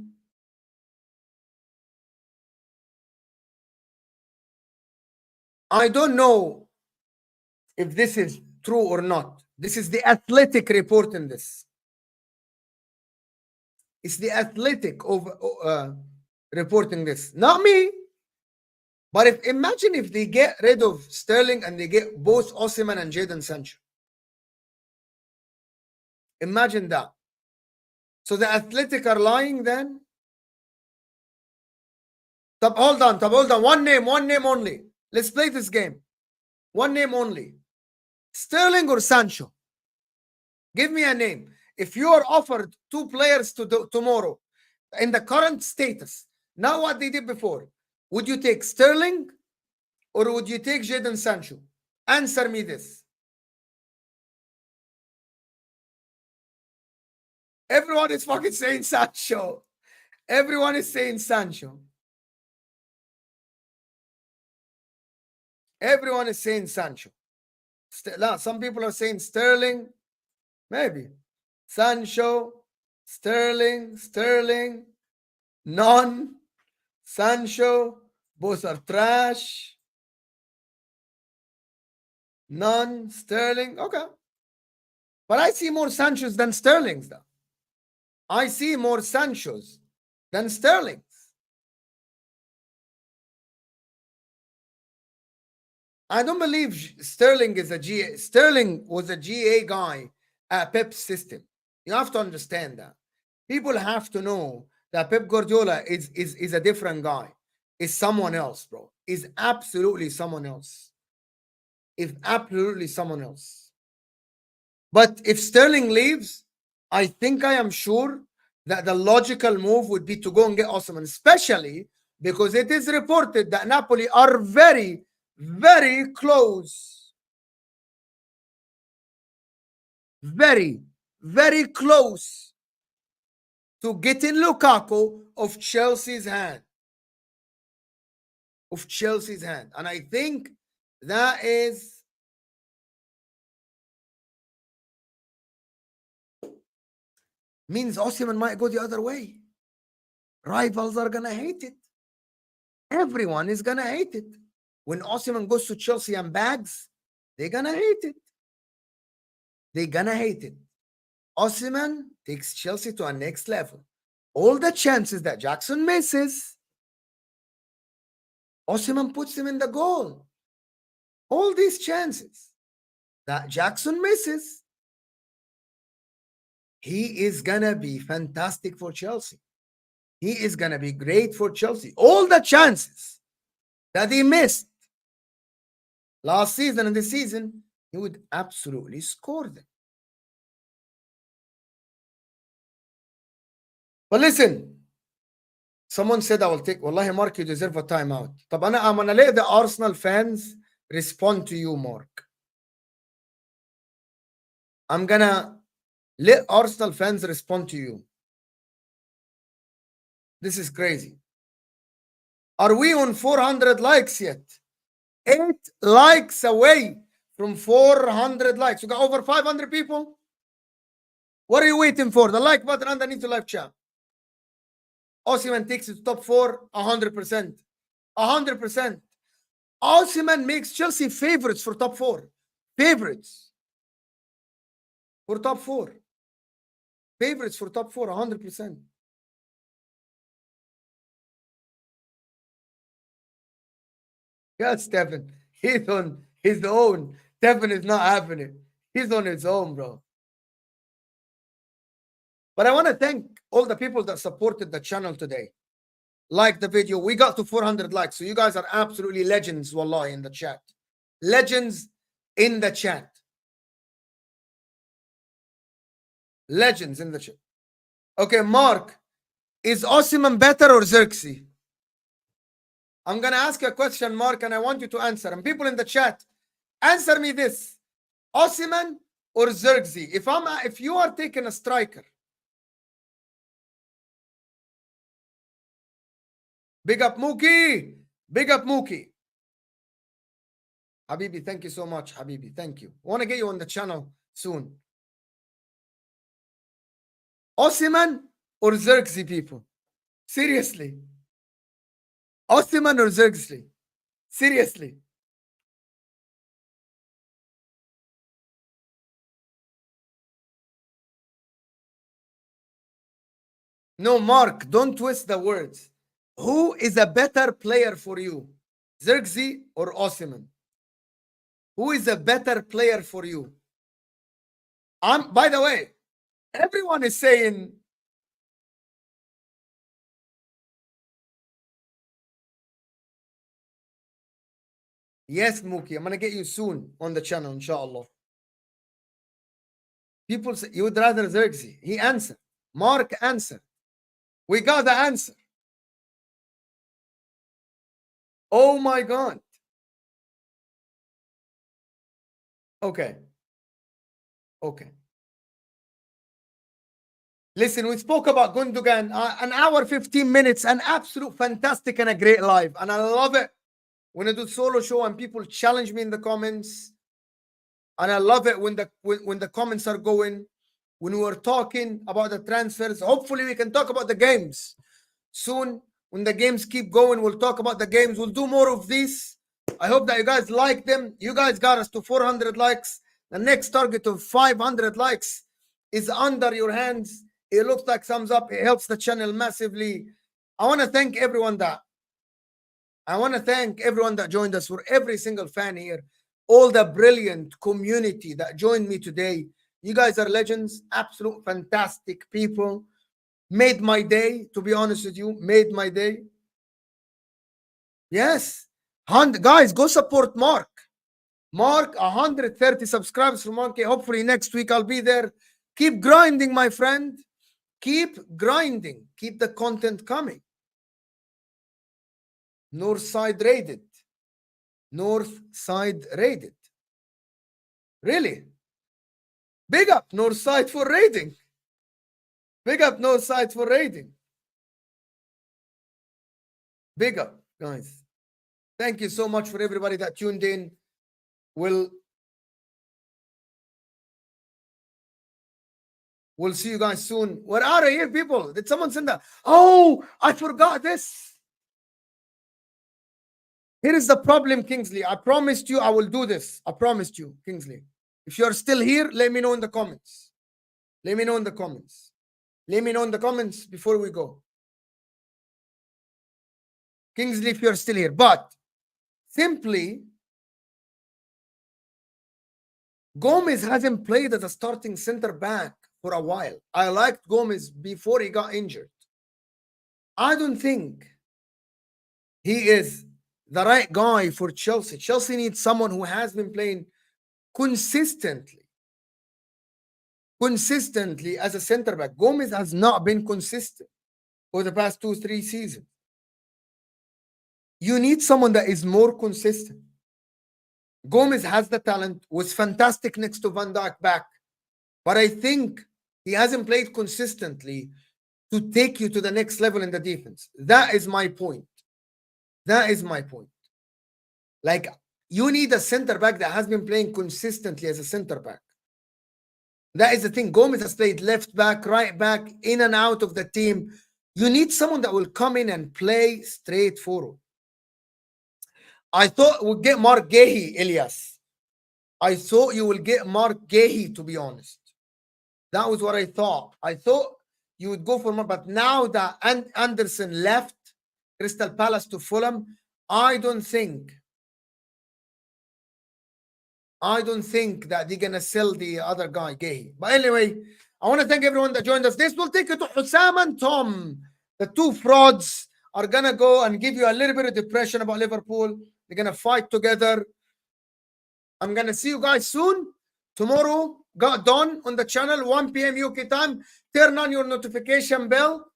I don't know if this is true or not. This is the Athletic reporting this. It's the Athletic reporting this, not me. But imagine if they get rid of Sterling and they get both Osimhen and Jadon Sancho. Imagine that. So the Athletic are lying then? Hold on. One name only. Let's play this game. One name only. Sterling or Sancho? Give me a name. If you are offered two players tomorrow in the current status, not what they did before, would you take Sterling or would you take Jadon Sancho? Answer me this. Everyone is fucking saying Sancho. Everyone is saying Sancho. Everyone is saying Sancho. Some people are saying Sterling. Maybe. Sancho. Sterling. None. Sancho. Both are trash. None. Sterling. Okay. But I see more Sanchos than Sterlings, though. I see more Sanchos than Sterlings. I don't believe Sterling is a GA. Sterling was a GA guy at Pep's system. You have to understand that. People have to know that Pep Guardiola is a different guy. Is someone else, bro. Is absolutely someone else. If absolutely someone else. But if Sterling leaves, I think I am sure that the logical move would be to go and get Osimhen, especially because it is reported that Napoli are very, very close. Very, very close to getting Lukaku of Chelsea's hand. And I think that means Osimhen might go the other way. Rivals are going to hate it. Everyone is going to hate it. When Osimhen goes to Chelsea and bags, they're going to hate it. They're going to hate it. Osimhen takes Chelsea to a next level. All the chances that Jackson misses, Osimhen puts him in the goal. All these chances that Jackson misses, he is going to be fantastic for Chelsea. He is going to be great for Chelsea. All the chances that he missed last season and this season, he would absolutely score them. But listen, someone said I will take, Wallahi, Mark, you deserve a timeout. I'm going to let the Arsenal fans respond to you, Mark. I'm going to let Arsenal fans respond to you. This is crazy. Are we on 400 likes yet? 8 likes away from 400 likes. We got over 500 people. What are you waiting for? The like button underneath the live chat. Osimhen takes it to top 4, 100%. 100%. Osimhen makes Chelsea favorites for top 4. Favorites for top 4. Favorites for top 4, 100%. Yeah, Stephen. He's on his own. Stephen is not having it. He's on his own, bro. But I want to thank all the people that supported the channel today. Like the video. We got to 400 likes. So you guys are absolutely legends, wallahi, in the chat. Legends in the chat. Legends in the chat. Okay, Mark. Is Osimhen better or Xerxes? I'm going to ask you a question, Mark, and I want you to answer. And people in the chat, answer me this. Osimhen or Xerxes? If you are taking a striker, big up Mookie. Big up Mookie. Habibi, thank you so much, Habibi. Thank you. I want to get you on the channel soon. Osimhen or Xerxes, people? Seriously. Osimhen or Xerxes? Seriously. No, Mark, don't twist the words. Who is a better player for you? Xerxes or Osimhen? Who is a better player for you? By the way, everyone is saying yes, Mookie. I'm gonna get you soon on the channel, inshallah. People say you would rather Xerxes. He answered. Mark answered. We got the answer. Oh my God. Okay. Okay. Listen, we spoke about Gundogan, an hour, 15 minutes, an absolute fantastic and a great live. And I love it when I do solo show and people challenge me in the comments. And I love it when the comments are going, when we're talking about the transfers. Hopefully we can talk about the games soon. When the games keep going, we'll talk about the games. We'll do more of this. I hope that you guys like them. You guys got us to 400 likes. The next target of 500 likes is under your hands. It looks like thumbs up. It helps the channel massively. I want to thank everyone that joined us, for every single fan here, all the brilliant community that joined me today. You guys are legends, absolute fantastic people. Made my day, to be honest with you. Made my day. Yes. Guys, go support Mark. Mark, 130 subscribers from Monkey. Hopefully next week I'll be there. Keep grinding, my friend. Keep grinding. Keep the content coming. North side raided. North side raided. Really? Big up North side for raiding. Big up North side for raiding. Big up, guys. Thank you so much for everybody that tuned in. We'll see you guys soon. We're out of here, people. Did someone send that? Oh, I forgot this. Here is the problem, Kingsley. I promised you I will do this. I promised you, Kingsley. If you're still here, let me know in the comments. Let me know in the comments. Let me know in the comments before we go. Kingsley, if you're still here. But simply, Gomez hasn't played as a starting center back for a while. I liked Gomez before he got injured. I don't think he is the right guy for Chelsea. Chelsea needs someone who has been playing consistently as a center back. Gomez has not been consistent for the past 2-3 seasons. You need someone that is more consistent. Gomez has the talent, was fantastic next to Van Dijk back, but I think he hasn't played consistently to take you to the next level in the defense. That is my point. That is my point. Like, you need a center back that has been playing consistently as a center back. That is the thing. Gomez has played left back, right back, in and out of the team. You need someone that will come in and play straight forward. I thought we'd get Mark Gahey, Elias. I thought you will get Mark Gahey, to be honest. That was what I thought. I thought you would go for Mark, but now that Anderson left Crystal Palace to Fulham, I don't think that they're gonna sell the other guy, Gahey. But anyway, I want to thank everyone that joined us. This will take you to Husam and Tom. The two frauds are gonna go and give you a little bit of depression about Liverpool. They're gonna fight together. I'm gonna see you guys soon. Tomorrow, got done on the channel, 1 p.m. UK time. Turn on your notification bell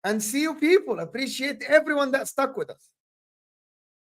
and see you people. Appreciate everyone that stuck with us.